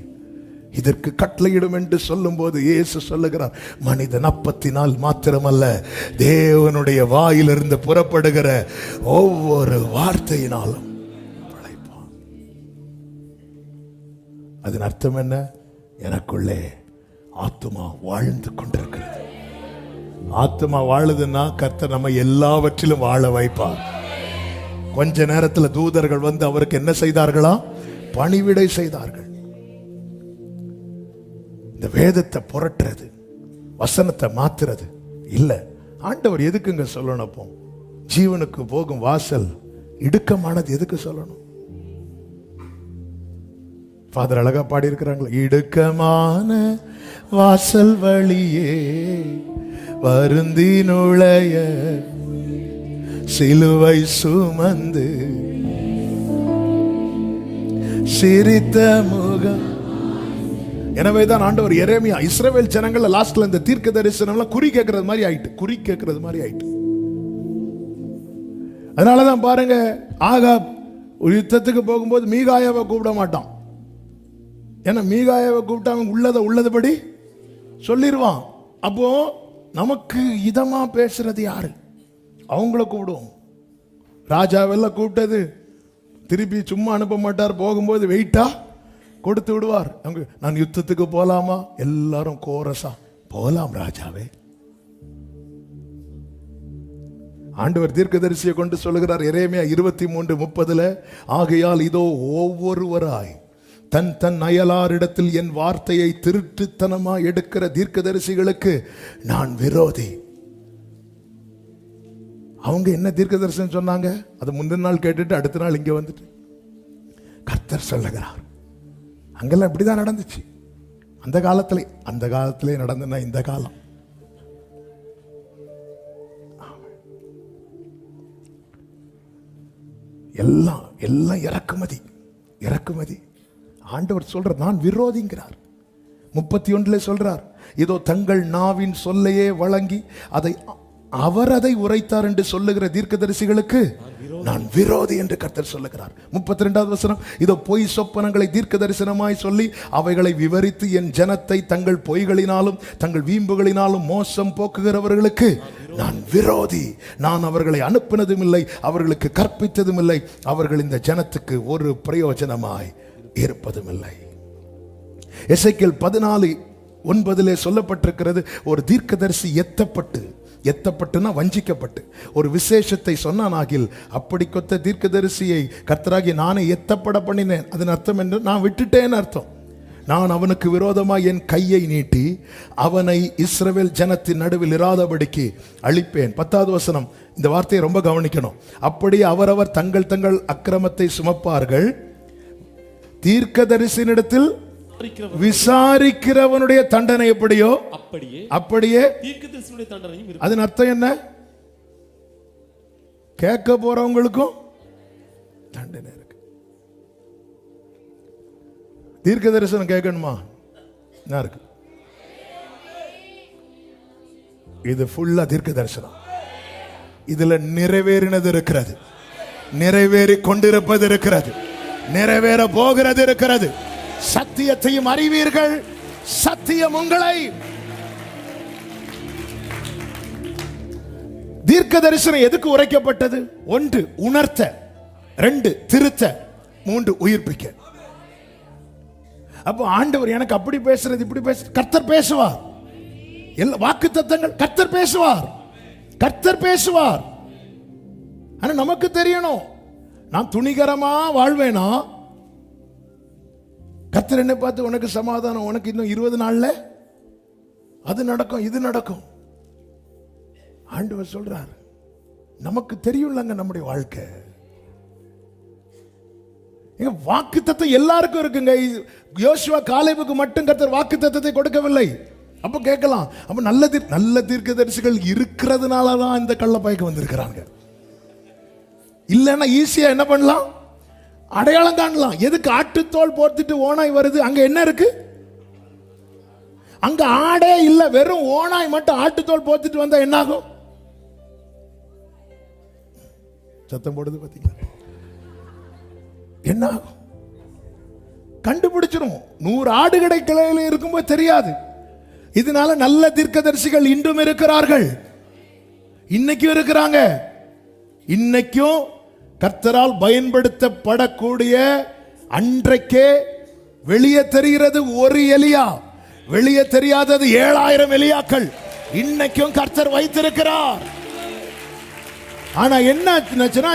இதற்கு கட்டளையிடும் என்று சொல்லும் போது இயேசு சொல்லுகிறார், மனிதன் அப்பத்தினால் மாத்திரமல்ல, தேவனுடைய வாயிலிருந்து புறப்படுகிற ஒவ்வொரு வார்த்தையினாலும் பிழைப்பான். அதன் அர்த்தம் என்ன? எனக்குள்ளே ஆத்துமா வாழ்ந்து கொண்டிருக்கிறது. ஆத்துமா வாழுதுன்னா கர்த்தர் நம்ம எல்லாவற்றிலும் வாழ வைப்பார். கொஞ்ச நேரத்தில் தூதர்கள் வந்து அவருக்கு என்ன செய்தார்களா? பணிவிடை செய்தார்கள். இந்த வேதத்தை புரட்டுறது, வசனத்தை மாத்துறது இல்ல. ஆண்டவர் எதுக்குங்க சொல்லணும்? அப்போ ஜீவனுக்கு போகும் வாசல் இடுக்கமானது எதுக்கு சொல்லணும்? ஃபாதர் அழகா பாடி இருக்கிறாங்களா, இடுக்கமான வாசல் வழியே வருந்தி நுழைய சிலுவை சுமந்து சிரித்த முகம். எனவேதான் ஆண்டவர் எரேமியா, இஸ்ரவேல் ஜனங்கள் லாஸ்ட்ல இந்த தீர்க்க தரிசனம் குறி கேட்கறது மாதிரி ஆயிட்டு. அதனாலதான் பாருங்க, ஆகாப் ஒரு யுத்தத்துக்கு போகும்போது மீகாயாவை கூப்பிட மாட்டான். ஏன்னா மீகாயாவை கூப்பிட்டு அவன் உள்ளதபடி சொல்லிடுவான். அப்போ நமக்கு இதமா பேசுறது யாரு? அவங்கள கூப்பிடுவோம். ராஜாவெல்லாம் கூப்பிட்டது திருப்பி சும்மா அனுப்ப மாட்டார். போகும்போது வெயிட்டா கொடுத்து விடுவார். அவங்க, நான் யுத்தத்துக்கு போலாமா? எல்லாரும் கோரஸா, போலாம் ராஜாவே. ஆண்டவர் தீர்க்கதரிசியை கொண்டு சொல்லுகிறார் எரேமியா 23:30, ஆகையால் இதோ ஒவ்வொருவராய் தன் தன் அயலாரிடத்தில் என் வார்த்தையை திருட்டுத்தனமா எடுக்கிற தீர்க்கதரிசிகளுக்கு நான் விரோதி. அவங்க என்ன தீர்க்க தரிசனம் சொன்னாங்க, அது முந்தின நாள் கேட்டுட்டு அடுத்த நாள் இங்க வந்துட்டு கர்த்தர் சொல்லுகிறார். அங்கெல்லாம் இப்படிதான் நடந்துச்சு. அந்த காலத்திலே நடந்தனா இந்த காலம். எல்லாம் இறக்குமதி. ஆண்டவர் சொல்ற, நான் விரோதிங்கிறார். 31 சொல்றார், இதோ தங்கள் நாவின் சொல்லையே வழங்கி அதை உரைத்தார் என்று சொல்லுகிற தீர்க்கதரிசிகளுக்கு நான் விரோதி என்று கர்த்தர் சொல்லுகிறார். 32வது வசனம், இதோ பொய் சொப்பனங்களை தீர்க்க தரிசனமாய் சொல்லி அவைகளை விவரித்து என் ஜனத்தை தங்கள் பொய்களினாலும் தங்கள் வீம்புகளினாலும் மோசம் போக்குகிறவர்களுக்கு நான் விரோதி. நான் அவர்களை அனுப்பினதும் இல்லை, அவர்களுக்கு கற்பித்ததும் இல்லை. அவர்கள் இந்த ஜனத்துக்கு ஒரு பிரயோஜனமாய் இருப்பதும் இல்லை. எசேக்கியேல் 14:9 சொல்லப்பட்டிருக்கிறது, ஒரு தீர்க்கதரிசி எத்தப்பட்டு எத்தப்பட்டுனா வஞ்சிக்கப்பட்டு. ஒரு விசேஷத்தை சொன்னானாகில் அப்படி கொத்த தீர்க்கதரிசியை கர்த்தராகி நானே எத்தப்பட பண்ணினேன். அதன் அர்த்தம் என்று நான் விட்டுட்டேன்னு அர்த்தம். நான் அவனுக்கு விரோதமாக என் கையை நீட்டி அவனை இஸ்ரவேல் ஜனத்தின் நடுவில் இராதபடிக்கு அழிப்பேன். 10வது வசனம், இந்த வார்த்தையை ரொம்ப கவனிக்கணும். அப்படி அவரவர் தங்கள் தங்கள் அக்கிரமத்தை சுமப்பார்கள், தீர்க்கதரிசியினிடத்தில் விசாரிக்கிறவனுடைய தண்டனை எப்படியோ அப்படியே தீர்க்கதரிசியுடைய தண்டனையும் இருக்கும். அதன் அர்த்தம் என்ன? கேட்க போறவங்களுக்கும் தண்டனை இருக்கு. தீர்க்க தரிசனம் கேட்கணுமா? என்ன இருக்கு? இது ஃபுல்லா தீர்க்க தரிசனம். இதுல நிறைவேறினது இருக்கிறது, நிறைவேறி கொண்டிருப்பது இருக்கிறது, நிறைவேற போகிறது இருக்கிறது. சத்தியத்தையும் அறிவீர்கள், சத்தியம் உங்களை. தீர்க்க தரிசனம் எதுக்கு உரைக்கப்பட்டது? 1 உணர்த்த, 2 திருத்த, 3 உயிர்ப்பிக்க. அப்போ ஆண்டவர் எனக்கு அப்படி பேசுறது இப்படி பேசுறது, கர்த்தர் பேசுவார். எல்லா வாக்குத்தத்தங்கள் கர்த்தர் பேசுவார், கர்த்தர் பேசுவார். ஆனா நமக்கு தெரியணும், நான் துணிகரமா வாழ்வேனா? கர்த்தர் என்ன பார்த்து உனக்கு சமாதானம், உனக்கு இன்னும் 20 நாள்ல அது நடக்கும் இது நடக்கும். ஆண்டவர் சொல்றார், நமக்கு தெரியும்லங்க நம்முடைய வாழ்க்கை. வாக்குத்தத்தம் எல்லாருக்கும் இருக்குங்க. யோசுவா காலேபுக்கு மட்டும் கர்த்தர் வாக்குத்தத்தத்தை கொடுக்கவில்லை. அப்ப கேட்கலாம், அப்ப நல்ல தீர்க்கதரிசிகள் இருக்கிறதுனால தான் இந்த கள்ளப்பாய்க்கு வந்திருக்கிறாங்க. இல்லைன்னா ஈஸியா என்ன பண்ணலாம்? அடையாளம் காணலாம். எதுக்கு ஆட்டுத்தோல் போர்த்திட்டு ஓனாய் வருது? அங்க என்ன இருக்கு? அங்க ஆடே இல்ல, வெறும் ஓனாய் மட்டும் ஆட்டுத்தோல் போர்த்திட்டு வந்தா என்ன ஆகும்? சத்தம் போடுது பாத்தீங்களா? என்ன ஆகும்? கண்டுபிடிச்சிரும். 100 ஆடுகடை கிளையில இருக்கும்போது தெரியாது. இதனால நல்ல தீர்க்கதரிசிகள் இன்றும் இருக்கிறார்கள், இன்னைக்கும் இருக்கிறாங்க. இன்னைக்கும் கர்த்தரால் பயன்படுத்தப்படக்கூடிய, அன்றைக்கே வெளியே தெரிகிறது ஒரு எலியா, வெளியே தெரியாதது 7000 எலியாக்கள் இன்னைக்கும் கர்த்தர் வைத்திருக்கிறார். ஆனா என்ன,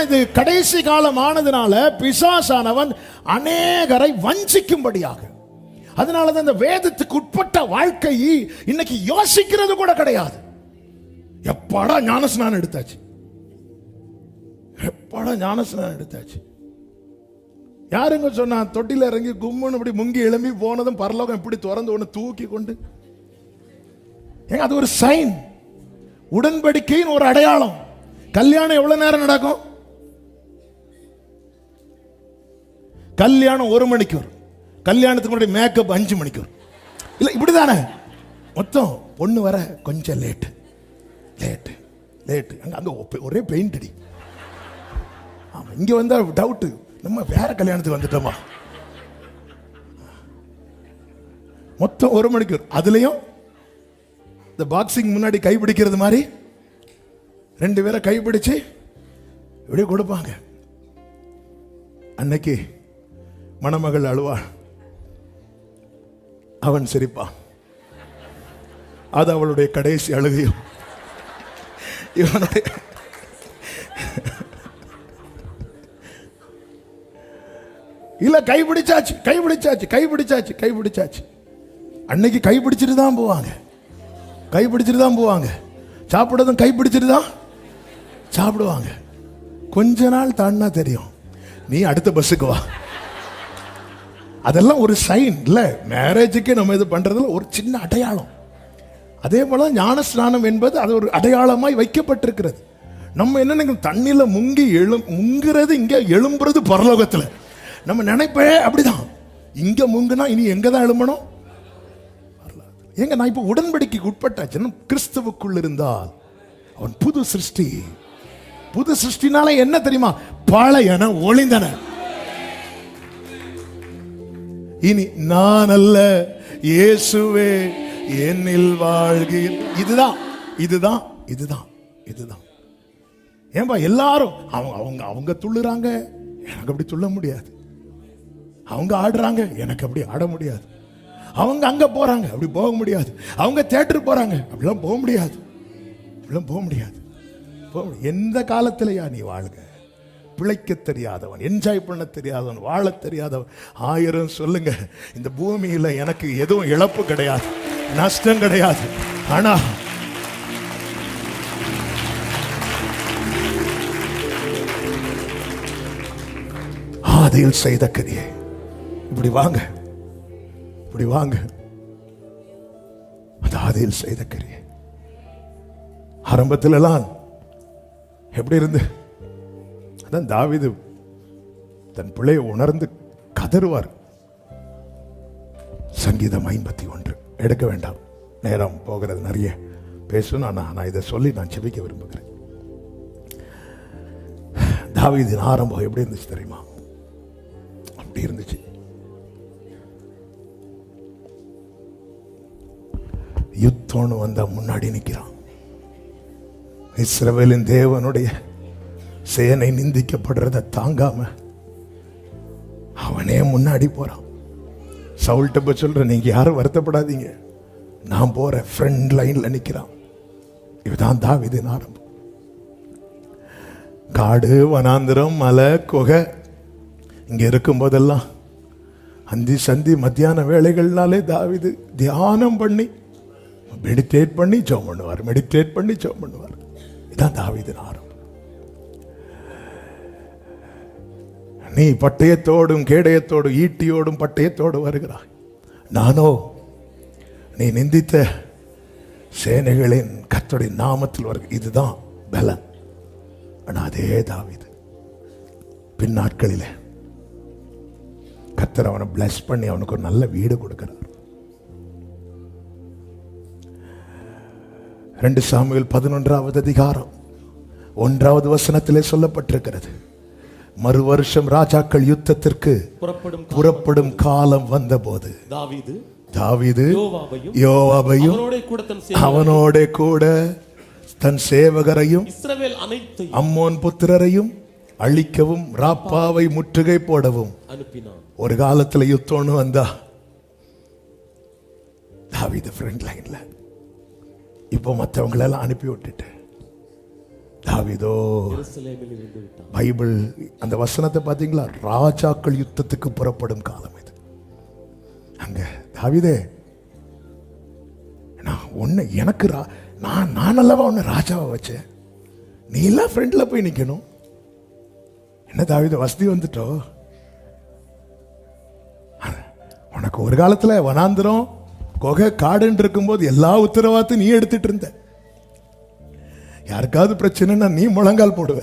இது கடைசி காலம் ஆனதுனால பிசாசானவன் அநேகரை வஞ்சிக்கும்படியாக, அதனாலதான் இந்த வேதத்துக்கு உட்பட்ட வாழ்க்கை இன்னைக்கு யோசிக்கிறது கூட கிடையாது. எப்பாடா ஞானஸ்நானம் எடுத்தாச்சு, எப்பாடா ஞானஸ்நானம் எடுத்தாச்சு. யாருங்க சொன்னா தொட்டில இறங்கி கும்முன்னு இப்படி முங்கி எழும்பி போனதும் பரலோகம் இப்படி திறந்து ஒன்று தூக்கி கொண்டு, அது ஒரு சைன், உடன்படிக்கையின் ஒரு அடையாளம். கல்யாணம் எவ்வளவு நேரம் நடக்கும்? கல்யாணம் 1 மணிக்கு வரும், கல்யாணத்துக்கு முன்னாடி மேக்கப் 5 மணிக்கு வரும். இல்ல இப்படிதானே மொத்தம். பொண்ணு வர கொஞ்சம் லேட்டு லேட்டு லேட்டு, அங்க ஒரே பெயிண்ட் அடி. ஆமா, இங்க வந்தா டவுட், நம்ம வேற கல்யாணத்துக்கு வந்துட்டோமா? மொத்தம் 1 மணிக்கு வரும். அதுலயும் இந்த பாக்ஸிங் முன்னாடி கைப்பிடிக்கிறது மாதிரி 2 பேரை கைப்பிடிச்சு இப்படியே கொடுப்பாங்க. அன்னைக்கு மணமகள் அழுவாள், அவன் சிரிப்பான். அது அவளுடைய கடைசி அழுகையும். இவனுடைய இல்ல, கைப்பிடிச்சாச்சு கைப்பிடிச்சாச்சு கைப்பிடிச்சாச்சு கைப்பிடிச்சாச்சு. அன்னைக்கு கைப்பிடிச்சிட்டு தான் போவாங்க, கைப்பிடிச்சிட்டு தான் போவாங்க. சாப்பிடுறதும் கைப்பிடிச்சிட்டு தான் சாப்பிடுவாங்க. கொஞ்ச நாள் தாண்டா தெரியும், நீ அடுத்த பஸ்ஸுக்கு வா. அதெல்லாம் ஒரு சைன் இல்ல, மேரேஜுக்கு நம்ம இது பண்றதுல ஒரு சின்ன அடையாளம். அதே போல ஞானஸ்நானம் என்பது அது ஒரு அடையாளமாய் வைக்கப்பட்டிருக்கிறது. நம்ம என்ன தண்ணியில முங்குறது, இங்க எழும்புறது பரலோகத்துல. நம்ம நினைப்பே அப்படிதான், இங்க முங்குனா இனி எங்க தான் எழும்பணும்? எங்க நான் இப்ப உடன்படிக்கைக்கு உட்பட்டாச்சு. கிறிஸ்துவுக்குள் இருந்தால் அவன் புது சிருஷ்டி. புது சிருஷ்டினால என்ன தெரியுமா? பழையன ஒளிந்தன. இனி நான் அல்ல, இயேசுவே என்னில் வாழ்கிற. இதுதான் இதுதான் இதுதான் இதுதான். ஏன்பா எல்லாரும் அவங்க அவங்க துள்ளுறாங்க, எனக்கு அப்படி துள்ள முடியாது. அவங்க ஆடுறாங்க, எனக்கு அப்படி ஆட முடியாது. அவங்க அங்க போறாங்க, அப்படி போக முடியாது. அவங்க தியேட்டருக்கு போறாங்க, அப்படிலாம் போக முடியாது. போக முடியாது. எந்த காலத்திலையா நீ வாழ்க? பிழைக்க தெரியாதவன், என்ஜாய் பண்ண தெரியாதவன், வாழ தெரியாதவன் 1000 சொல்லுங்க. இந்த பூமியில எனக்கு எதுவும் இழப்பு கிடையாது, நஷ்டம் கிடையாது. ஆனா ஆதியில் செய்த கிரியை. இப்படி வாங்க, இப்படி வாங்க. அது ஆதியில் செய்த கிரியை. ஆரம்பத்தில் எல்லாம் எப்படி இருந்து, அதான் தாவீது தன் பிள்ளையை உணர்ந்து கதறுவார். சங்கீதம் 51 எடுக்க வேண்டாம், நேரம் போகிறது, நிறைய பேசணும். நான் இதை சொல்லி நான் செபிக்க விரும்புகிறேன். தாவீதின் ஆரம்பம் எப்படி இருந்துச்சு தெரியுமா? அப்படி இருந்துச்சு. யுத்தம்னு வந்தா முன்னாடி நிற்கிறான். இஸ்ரவேலின் தேவனுடைய சேனை நிந்திக்கப்படுறத தாங்காம அவனே முன்னாடி போறான். சவுல்ட்ட போய் சொல்ற, நீங்க யாரும் வருத்தப்படாதீங்க, நான் போற ஃப்ரண்ட் லைன்ல நிக்கிறான். இதுதான் தாவீதின் ஆரம்பம். காடு, வனாந்திரம், மலை, குகை இங்க இருக்கும் போதெல்லாம் அந்தி சந்தி மத்தியான வேளைகள்னாலே தாவீது தியானம் பண்ணி மெடிடேட் பண்ணி ஜெபம் பண்ணுவார், மெடிடேட் பண்ணி ஜெபம் பண்ணுவார். இதான் தாவீதின் ஆரம்பம். நீ பட்டயத்தோடும் கேடயத்தோடும் ஈட்டியோடும் பட்டயத்தோடு வருகிறாய், நானோ நீ நிந்தித்த சேனைகளின் கர்த்தருடைய நாமத்தில் வருக. இதுதான் பலன். ஆனா அதே தாவீது பின் நாட்களில் கர்த்தர் அவனை பிளஸ் பண்ணி அவனுக்கு ஒரு நல்ல வீடு கொடுக்கிறார். 2 சாமுவேல் 11வது அதிகாரம் 1வது வசனத்திலே சொல்லப்பட்டிருக்கிறது, மறு வருஷம் ராஜாக்கள் யுத்தத்திற்கு புறப்படும் காலம் வந்தபோது தாவீது யோவாபையும் அவனோட கூட தன் சேவகரையும் அம்மோன் புத்திரரையும் அழிக்கவும் ராப்பாவை முற்றுகை போடவும் அனுப்பினான். ஒரு காலத்துல யுத்தம்னு வந்தா தாவீது ஃப்ரண்ட் லைன்ல, இப்போ மற்றவங்களெல்லாம் அனுப்பி விட்டுட்டு தாவீதோ பைபிள் அந்த வசனத்தை பார்த்தீங்களா? ராஜாக்கள் யுத்தத்துக்கு புறப்படும் காலம் இது. அங்க தாவீதே, நான் ஒன்னு எனக்கு நான் அல்லவா உன்னை ராஜாவை வச்சேன், நீ எல்லாம் ஃப்ரெண்ட்ல போய் நிக்கணும். என்ன தாவீது, வசதி வந்துட்டோ? உனக்கு ஒரு காலத்துல வனாந்திரம் கொகை காடுன்னு இருக்கும்போது எல்லா உத்தரவாத்தையும் நீ எடுத்துட்டு இருந்த. யாருக்காவது பிரச்சனைன்னா நீ முழங்கால் போடுவ,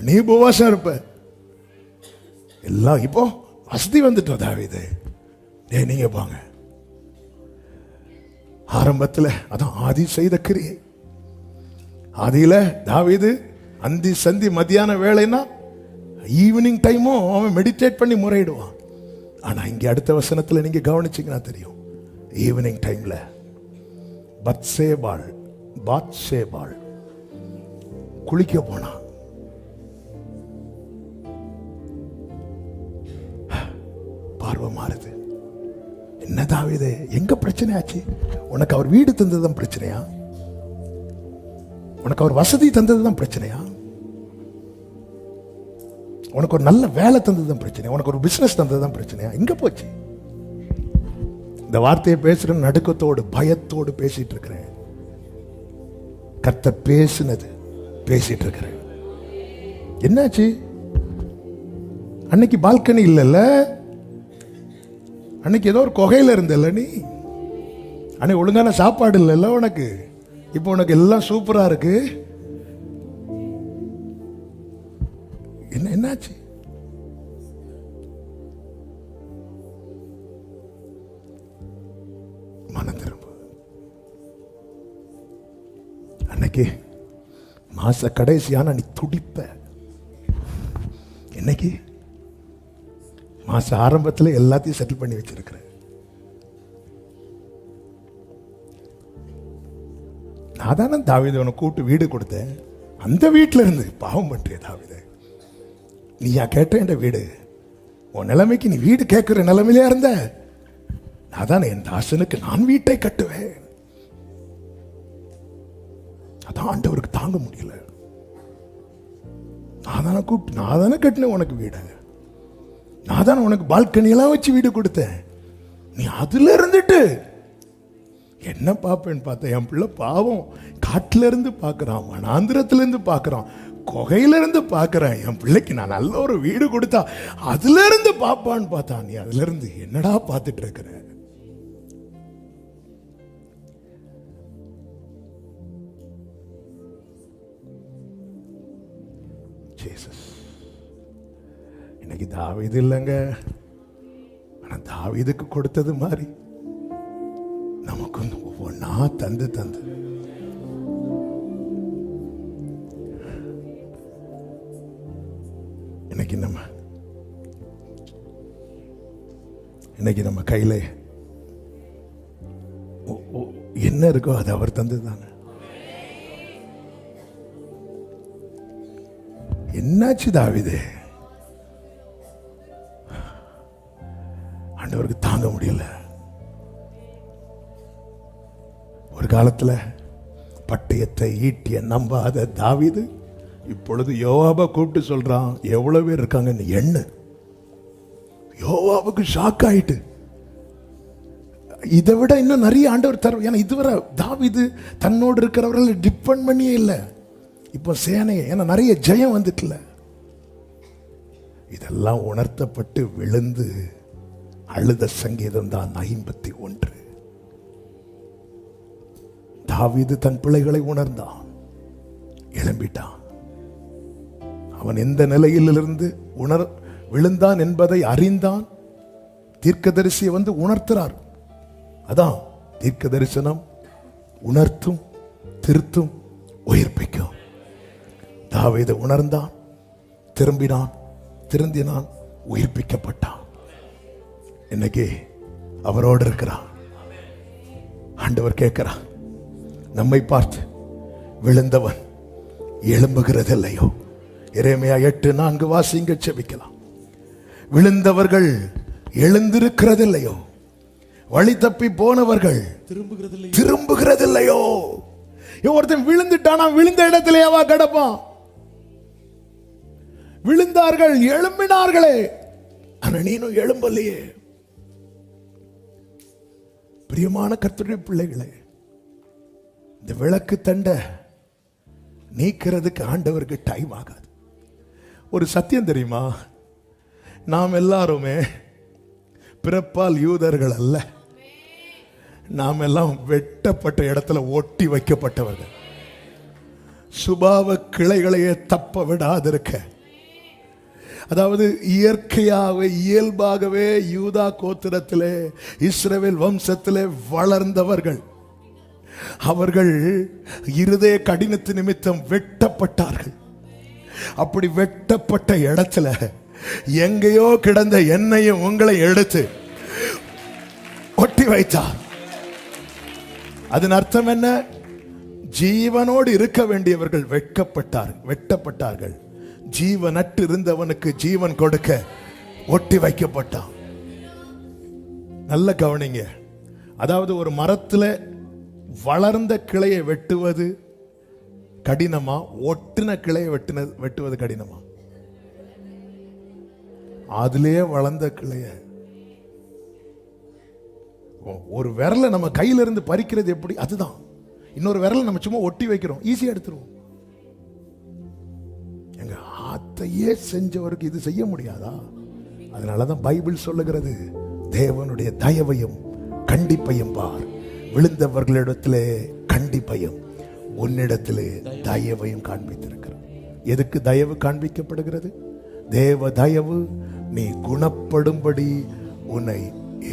நீ உபவாசம் இருப்ப. எல்லாம் இப்போ வசதி வந்துட்டோம் தாவீது, நீங்க பாங்க. ஆரம்பத்தில் அதான் ஆதி செய்த கிரியை. ஆதியில தாவீது அந்தி சந்தி மத்தியான வேலைன்னா ஈவினிங் டைமும் அவன் மெடிடேட் பண்ணி முறையிடுவான். ஆனா இங்க அடுத்த வசனத்துல நீங்க கவனிச்சீங்கன்னா தெரியும், ஈவினிங் டைம்ல பத்சேபாள் குளிக்க போனா. பார்வை மாறுது. என்ன தாவீது, எங்க பிரச்சனை ஆச்சு? உனக்கு அவர் வீடு தந்ததுதான் பிரச்சனையா? உனக்கு அவர் வசதி தந்ததுதான் பிரச்சனையா? உனக்கு ஒரு நல்ல வேலை தந்ததுதான் பிரச்சனையா? உனக்கு ஒரு பிசினஸ் தந்ததுதான் பிரச்சனையா? எங்க போச்சு? இந்த வார்த்தையை பேசுற நடுக்கத்தோடு பயத்தோடு பேசிட்டு இருக்கிறேன். கர்த்தர் பேசினது பேசிட்டு இருக்கிறேன். என்னாச்சு? அன்னைக்கு பால்கனி இல்லைல்ல, அன்னைக்கு ஏதோ ஒரு குகையில இருந்தல்ல நீ, அன்னைக்கு ஒழுங்கான சாப்பாடு இல்லைல்ல உனக்கு, இப்போ உனக்கு எல்லாம் சூப்பரா இருக்கு. என்னாச்சு? மனம் திரும்ப. அன்னைக்கு மாச கடைசியான நீ துடிப்ப, இன்னைக்கு மாச ஆரம்பத்தில் எல்லாத்தையும் செட்டில் பண்ணி வச்சிருக்கிற. நான் தானே தாவீது உனக்கு கூட்டு வீடு கொடுத்தேன், அந்த வீட்டில் இருந்து பாவம் பண்றிய தாவீது, நீயா கேட்ட என் வீடு? உன் நிலைமைக்கு நீ வீடு கேட்கிற நிலைமையிலே இருந்த. நான் தானே என் தாசனுக்கு நான் வீட்டை கட்டுவேன். ஆண்டவருக்கு தாங்க முடியல. நான் தானே கட்டினேன் உனக்கு வீடு, நான் தானே உனக்கு பால்கனியெல்லாம் வச்சு வீடு கொடுத்தேன், நீ அதுல இருந்துட்டு என்ன பார்ப்பேன்னு பார்த்தேன். என் பிள்ளை பாவம் காட்டுல இருந்து பார்க்கறான், வனாந்திரத்துல இருந்து பார்க்கறான், குகையில இருந்து பார்க்கறேன். என் பிள்ளைக்கு நான் நல்ல ஒரு வீடு கொடுத்தா அதுல இருந்து பார்ப்பான்னு பார்த்தா, நீ அதுல இருந்து என்னடா பார்த்துட்டு இருக்கிற? இன்னைக்கு தாவீது இல்லைங்க, ஆனா தாவீதுக்கு கொடுத்தது மாதிரி நமக்கு ஒவ்வொன்னா தந்து இன்னைக்கு நம்ம கையில என்ன இருக்கோ அது அவர் தந்ததுதாங்க. என்னாச்சு தாவீது? ஆண்டவருக்கு தாங்க முடியல. ஒரு காலத்துல பட்டயத்தை ஈட்டிய நம்பாத தாவீது இப்பொழுது யோவாபை கூப்பிட்டு சொல்றான், எவ்வளவு பேர் இருக்காங்கன்னு எண்ணு. யோவாபுக்கு ஷாக் ஆயிட்டு, இதை விட இன்னும் நிறைய ஆண்டவர் தரும். ஏன்னா இதுவரை தாவீது தன்னோடு இருக்கிறவர்கள் டிபெண்ட் பண்ணியே இல்லை. இப்போ சேனையை, ஏன்னா நிறைய ஜெயம் வந்துட்டுல, இதெல்லாம் உணர்த்தப்பட்டு விழுந்து அழுத சங்கீதம் தான் 51. தாவீது தன் பிள்ளைகளை உணர்ந்தான், எழும்பிட்டான். அவன் எந்த நிலையிலிருந்து விழுந்தான் என்பதை அறிந்தான். தீர்க்கதரிசியை வந்து உணர்த்துறார். அதான் தீர்க்க தரிசனம் உணர்த்தும், திருத்தும், உயிர்ப்பிக்கும். தாவீது உணர்ந்தான், திருந்தினான், உயிர்ப்பிக்கப்பட்டான். இன்னைக்கு அவரோடு இருக்கிறான். ஆண்டவர் கேட்கிறான், நம்மை பார்த்து விழுந்தவன் எழும்புகிறதில்லையோ? எரேமியா 8:4 வாசிங்க, செபிக்கலாம். விழுந்தவர்கள் எழுந்திருக்கிறதில்லையோ? வழி தப்பி போனவர்கள் திரும்புகிறதில்லையோ? ஒருத்தன் விழுந்துட்டானா விழுந்த இடத்திலேவா கிடப்பான்? விழுந்தார்கள், எழும்பினார்களே, ஆனா நீனும் எழும்பலையே. பிரியமான கர்த்தருடைய பிள்ளைகளே, இந்த விளக்கு தண்டை நீக்கிறதுக்கு ஆண்டவருக்கு டைம் ஆகாது. ஒரு சத்தியம் தெரியுமா? நாம் எல்லாருமே பிறப்பால் யூதர்கள் அல்ல. நாம் எல்லாம் வெட்டப்பட்ட இடத்துல ஒட்டி வைக்கப்பட்டவர்கள். சுபாவ கிளைகளையே தப்ப விடாதிருக்க, அதாவது இயல்பாகவே யூதா கோத்திரத்திலே, இஸ்ரவேல் வம்சத்திலே வளர்ந்தவர்கள். அவர்கள் இருதய கடினத்து நிமித்தம் வெட்டப்பட்டார்கள். அப்படி வெட்டப்பட்ட இடத்துல எங்கேயோ கிடந்த என்னையும் உங்களை எடுத்து ஒட்டி வைத்தார். அதன் அர்த்தம் என்ன? ஜீவனோடு இருக்க வேண்டியவர்கள் வெட்டப்பட்டார்கள். ஜீவனற்று இருந்தவனுக்கு ஜீவன் கொடுக்க ஒட்டி வைக்கப்பட்டான். நல்ல கவனிங்க. அதாவது ஒரு மரத்துல வளர்ந்த கிளையை வெட்டுவது கடினமா, ஒட்டின கிளையை வெட்டுவது கடினமா? அதுலயே வளர்ந்த கிளைய ஒரு விரலை நம்ம கையில இருந்து பறிக்கிறது எப்படி? அதுதான். இன்னொரு விரலை நம்ம சும்மா ஒட்டி வைக்கிறோம், ஈஸியா எடுத்துருவோம். எங்க ஆத்தையே செஞ்சவருக்கு இது செய்ய முடியாதா? அதனாலதான் பைபிள் சொல்லுகிறது, தேவனுடைய தயவையும் கண்டிப்பையும் பார். விழுந்தவர்களிடத்திலே கண்டிப்பையும், உன்னிடத்திலே தயவையும் காண்பித்திருக்கிறார். எதுக்கு தயவு காண்பிக்கப்படுகிறது? தேவ தயவு நீ குணப்படும்படி உன்னை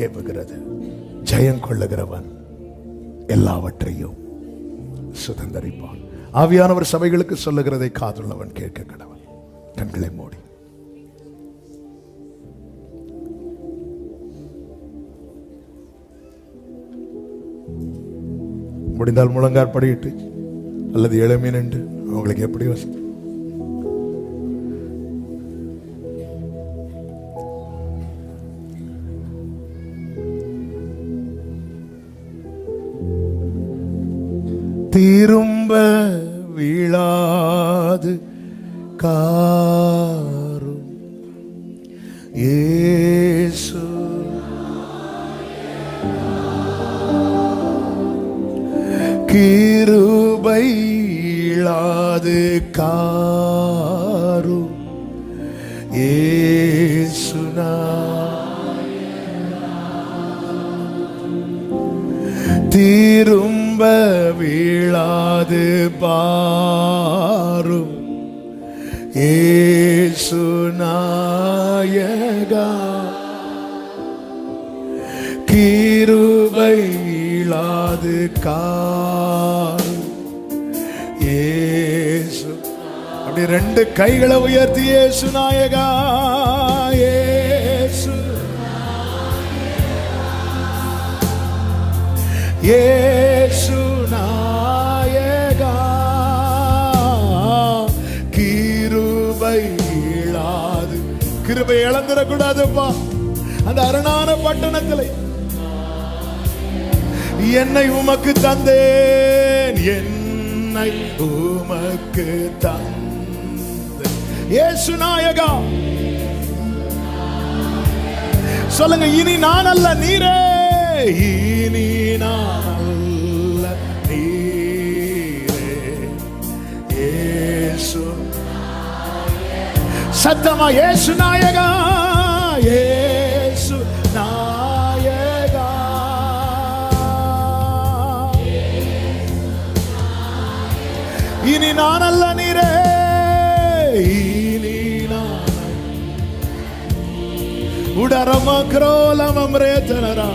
ஏவுகிறது. ஜெயம் கொள்ளுகிறவன் எல்லாவற்றையும் சுதந்தரிப்பான். ஆவியானவர் சபைகளுக்கு சொல்லுகிறதை காதுள்ளவன் கேட்க கடவன். கண்களை மூடி முடிந்தால் முழங்கார் படியிட்டு அல்லது எழுமி நின்று அவங்களுக்கு எப்படி வசதி. திரும்ப வீழாது காரும் இயேசு. கிருபை இழாது காரும் இயேசு. திரும்ப வீழாது பாரும் இயேசு நாயகா. கிருபை இழாது காரும் இயேசு. அப்படி ரெண்டு கைகளை உயர்த்தி இயேசு நாயகா, இயேசு இயேசு நாயகா. கிருபை இழாது, கிருபை இழந்துடக்கூடாதுப்பா. அந்த அரணான பட்டணத்தில் என்னை உமக்கு தந்தேன், என்னை உமக்கு தந்தேன் இயேசு நாயகா. சொல்லுங்க, இனி நான் அல்ல நீரே, இனி நான் அல்ல நீரே இயேசு. சத்தமா இயேசு நாயகா, இயேசு நாயகா. இனி நான் அல்ல நீரே, இனி நான் உடரமக்ரோலமம்ரேதனரா.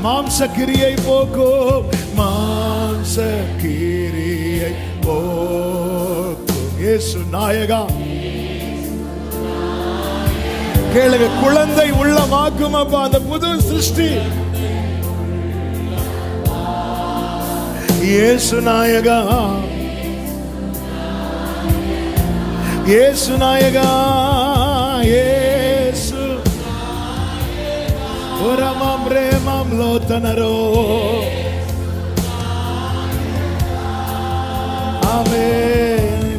மாம்ச கிரியை போக்கும், மாம்ச கிரியை போக்கும் இயேசு நாயகா. கேளுங்க, குழந்தை உள்ளமாக்கும் அப்பா அந்த புது சிருஷ்டி இயேசு நாயகா, இயேசு நாயகா, இயேசு. ஒரமம் ரேமம் லோத்தனரோ. ஆமென்.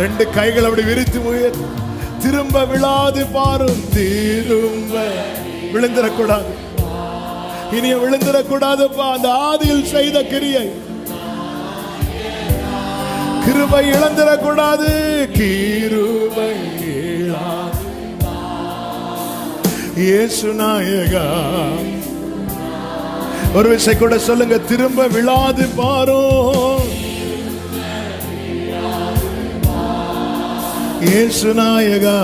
ரெண்டு கைகள் அப்படி விரித்து உயர். திரும்ப விழாது பாரும், திரும்ப விழுந்துடக்கூடாது, இனிய விழுந்துடக்கூடாதுப்பா. அந்த ஆதியில் செய்த கிரியை கிருபை இழந்துடக்கூடாது, கிருபை இழாது இயேசு நாயகா. ஒரு விஷயம் கூட சொல்லுங்க, திரும்ப விழாது பாரும் இயேசு நாயகா.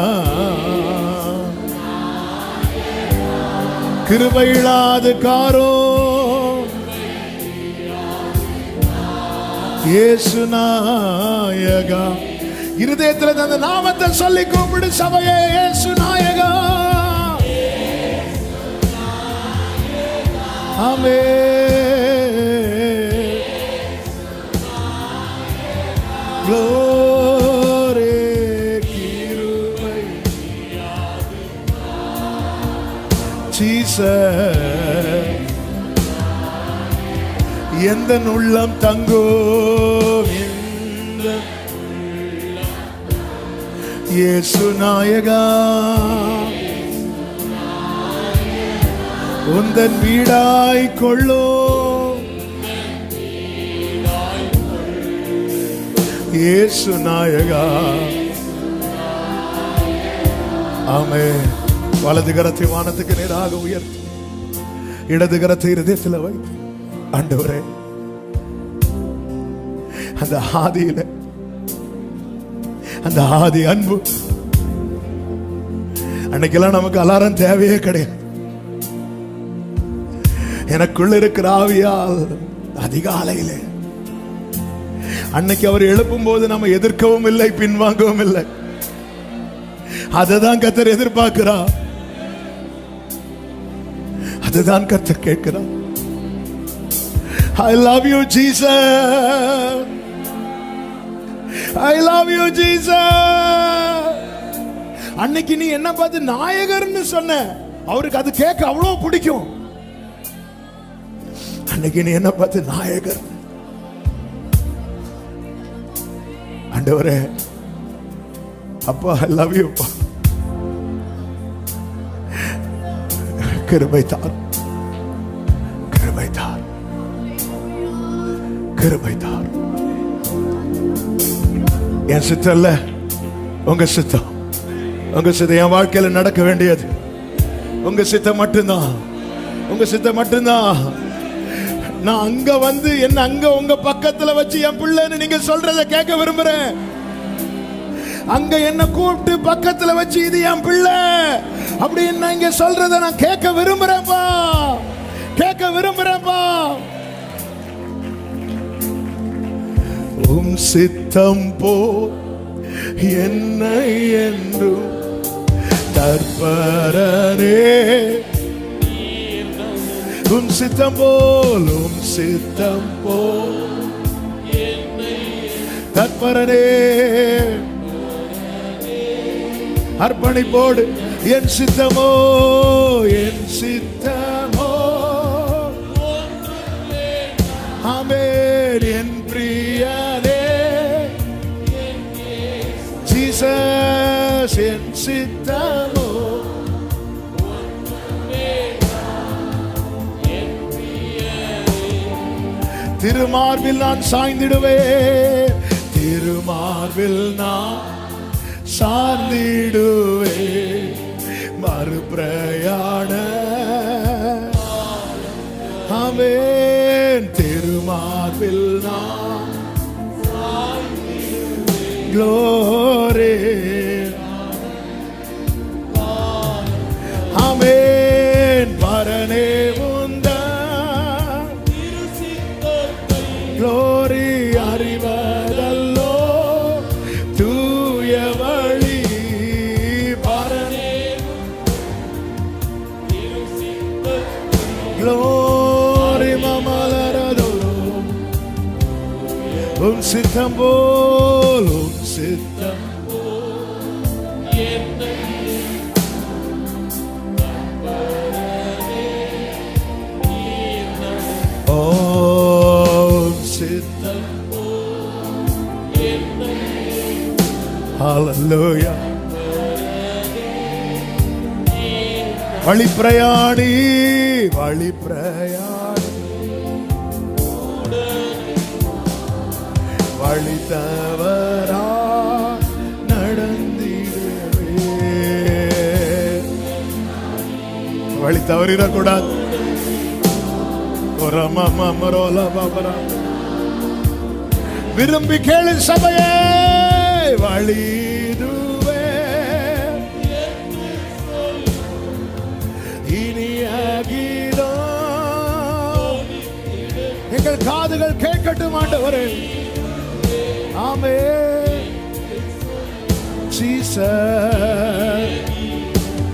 கிருபை இழாது காரும் இயேசு நாயகா. இருதயத்தில் அந்த நாமத்தை சொல்லி கூப்பிடு சபையே, இயேசு நாயகா. ஆமென். glory கிருபை ஜீசஸ். எந்த உள்ளம் தங்கோ இயேசு நாயகா. உந்தன் வீடாய் கொள்ளோ இயேசு நாயகா. ஆமென். வலது கரத்தை வானத்துக்கு நேராக உயர்த்தி இடது கரத்தை இருதயத்தில் வை. ஆண்டவரே, அந்த ஆதியில அந்த ஆதி அன்பு, அன்னைக்கெல்லாம் நமக்கு அலாரம் தேவையே கிடையாது. எனக்குள்ள இருக்கிற ஆவியால் அதிகாலையில அன்னைக்கு அவர் எழுப்பும் போது நம்ம எதிர்க்கவும் இல்லை, பின்வாங்கவும் இல்லை. அதுதான் கர்த்தர் எதிர்பார்க்கிறார், அதுதான் கர்த்தர் கேட்கிறார். I love you Jesus, I love you Jesus. அன்னைக்கு நீ என்ன பார்த்து நாயகர்னு சொன்ன, அவருக்கு அது கேட்க அவ்வளவு பிடிக்கும். அன்னைக்கு நீ என்ன பார்த்து நாயகர். ஆண்டவரே, அப்பா ஐ லவ் யூ. கிருபை தார், கிருபை தார், கிருபை தார். என் சித்தம் இல்ல, உங்க சித்தம். உங்க சித்தம் என் வாழ்க்கையில நடக்க வேண்டியது. உங்க சித்தம் மட்டும்தான், உங்க சித்தம் மட்டும்தான். நான் அங்க வந்து என்ன அங்க உங்க பக்கத்துல வச்சு என் பிள்ளைன்னு நீங்க சொல்றத கேட்க விரும்புறேன். அங்க என்ன கூப்பிட்டு பக்கத்துல வச்சு இது என் பிள்ளை அப்படின்னு இங்க சொல்றத நான் கேட்க விரும்புறேன்ப்பா, கேட்க விரும்புறேன்ப்பா. உம் சித்தம் போ என்னை என்றும் தற்பரனே. உம் சித்தம் போல், உம் சித்தம் போல் தற்பரனே. அர்ப்பணிப்போடு என் சித்தமோ, என் சித்தமோ, ஆமென். என் பிரியனே ஜீசஸ், என் சித்தமோ. திருமார்பில் நான் சாய்ந்திடுவேன், திருமார்பில் நான் சார்ந்திடுவே. மறுபிரயாண ஆமென். திருமார்பில் நான் க்ளோரி ஆமென். பரனே உந்தன் க்ளோரி அறிவதல்லோ தூய வழி. பரனே க்ளோரி மமலரதோ. உம் சித்தம் போல், உம் சித்தம் ஹல்லேலூயா. வழிப்பிரயாணி, வழிப்பிரயாணி, வழி தவறா நடந்திடுவே. வழி தவறிடக்கூடாது. விரும்பி கேளு சபையே, வழிதுவே இனியாகிதோ. எங்கள் காதுகள் கேட்கட்டும் ஆண்டவரே. ஆமென். Jesus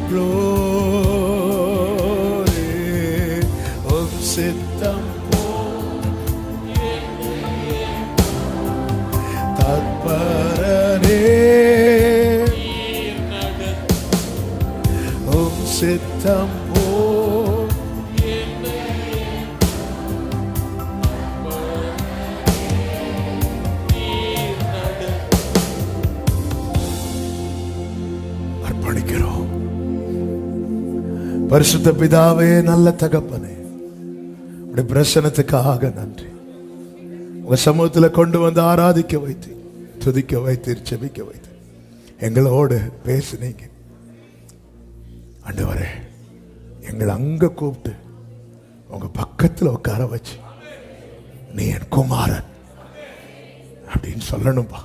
glory. உம் சித்தம் தற்பரனே. உம் சித்தம் போ. அர்ப்பணிக்கிறோம். பரிசுத்த பிதாவே, நல்ல தகப்பனே, உடைய பிரசன்னத்துக்காக நன்றி. உங்க சமூகத்தில் கொண்டு வந்து ஆராதிக்க வைத்து, துதிக்க வைத்து, செபிக்க வைத்து, எங்களோடு பேசுனீங்க ஆண்டவரே. எங்களை அங்க கூப்பிட்டு உங்க பக்கத்தில் உட்கார வச்சு, நீ என் குமாரன் அப்படின்னு சொல்லணும்பா.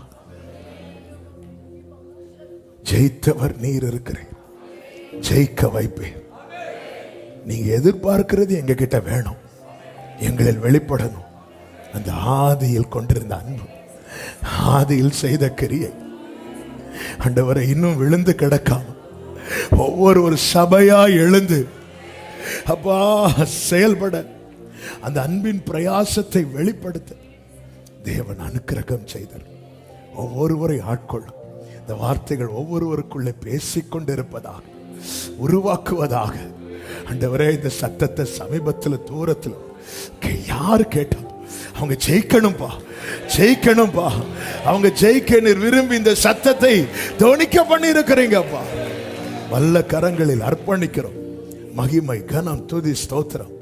ஜெயித்தவர் நீர் இருக்கிறேன், ஜெயிக்க வைப்பேன். நீங்க எதிர்பார்க்கிறது எங்க கிட்ட வேணும், எங்களில் வெளிப்படணும். அந்த ஆதியில் கொண்டிருந்த அன்பு, ஆதியில் செய்த கிரியை ஆண்டவரை இன்னும் விழுந்து கிடக்காம ஒவ்வொரு சபையா எழுந்து அப்பா செயல்பட, அந்த அன்பின் பிரயாசத்தை வெளிப்படுத்த தேவன் அனுக்கிரகம் செய்தார். ஒவ்வொருவரை ஆட்கொள்ளும். இந்த வார்த்தைகள் ஒவ்வொருவருக்குள்ளே பேசிக்கொண்டிருப்பதாக, உருவாக்குவதாக. ஆண்டவரே, இந்த சத்தத்தை சமீபத்தில் தூரத்தில் யாரு கேட்டாலும் அவங்க ஜெயிக்கணும்பா, ஜெயிக்கணும்பா. அவங்க ஜெயிக்க நீர் விரும்பி இந்த சத்தத்தை தோணிக்க பண்ணி இருக்கிறீங்கப்பா. வல்ல கரங்களில் அர்ப்பணிக்கிறோம். மகிமை, கனம், துதி, ஸ்தோத்திரம்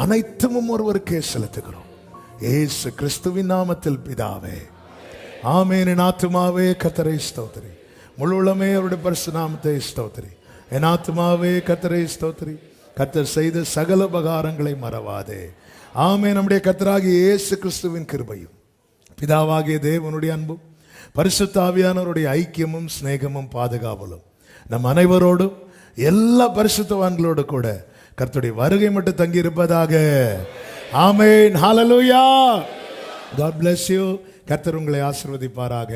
அனைத்தும் ஒருவருக்கே செலுத்துகிறோம். இயேசு கிறிஸ்துவின் நாமத்தில் பிதாவே, ஆமென். என் ஆத்துமாவே கர்த்தரை ஸ்தோத்திரி, முழு உள்ளமே அவருடைய பரிசுத்த நாமத்தை ஸ்தோத்திரி. என் ஆத்துமாவே கர்த்தரை ஸ்தோத்திரி, கர்த்தர் செய்த சகல உபகாரங்களை மறவாதே. ஆமென். நம்முடைய கர்த்தராகிய இயேசு கிறிஸ்துவின் கிருபையும், பிதாவாகிய தேவனுடைய அன்பும், பரிசுத்த ஆவியானவருடைய ஐக்கியமும் சிநேகமும் பாதுகாவலும் நம் அனைவரோடும் எல்லா பரிசுத்தவான்களோடு கூட கர்த்தருடைய வருகை மட்டும் தங்கி இருப்பதாக. ஆமென். ஹல்லேலூயா. God bless you. கர்த்தர் உங்களை ஆசீர்வதிப்பாராக.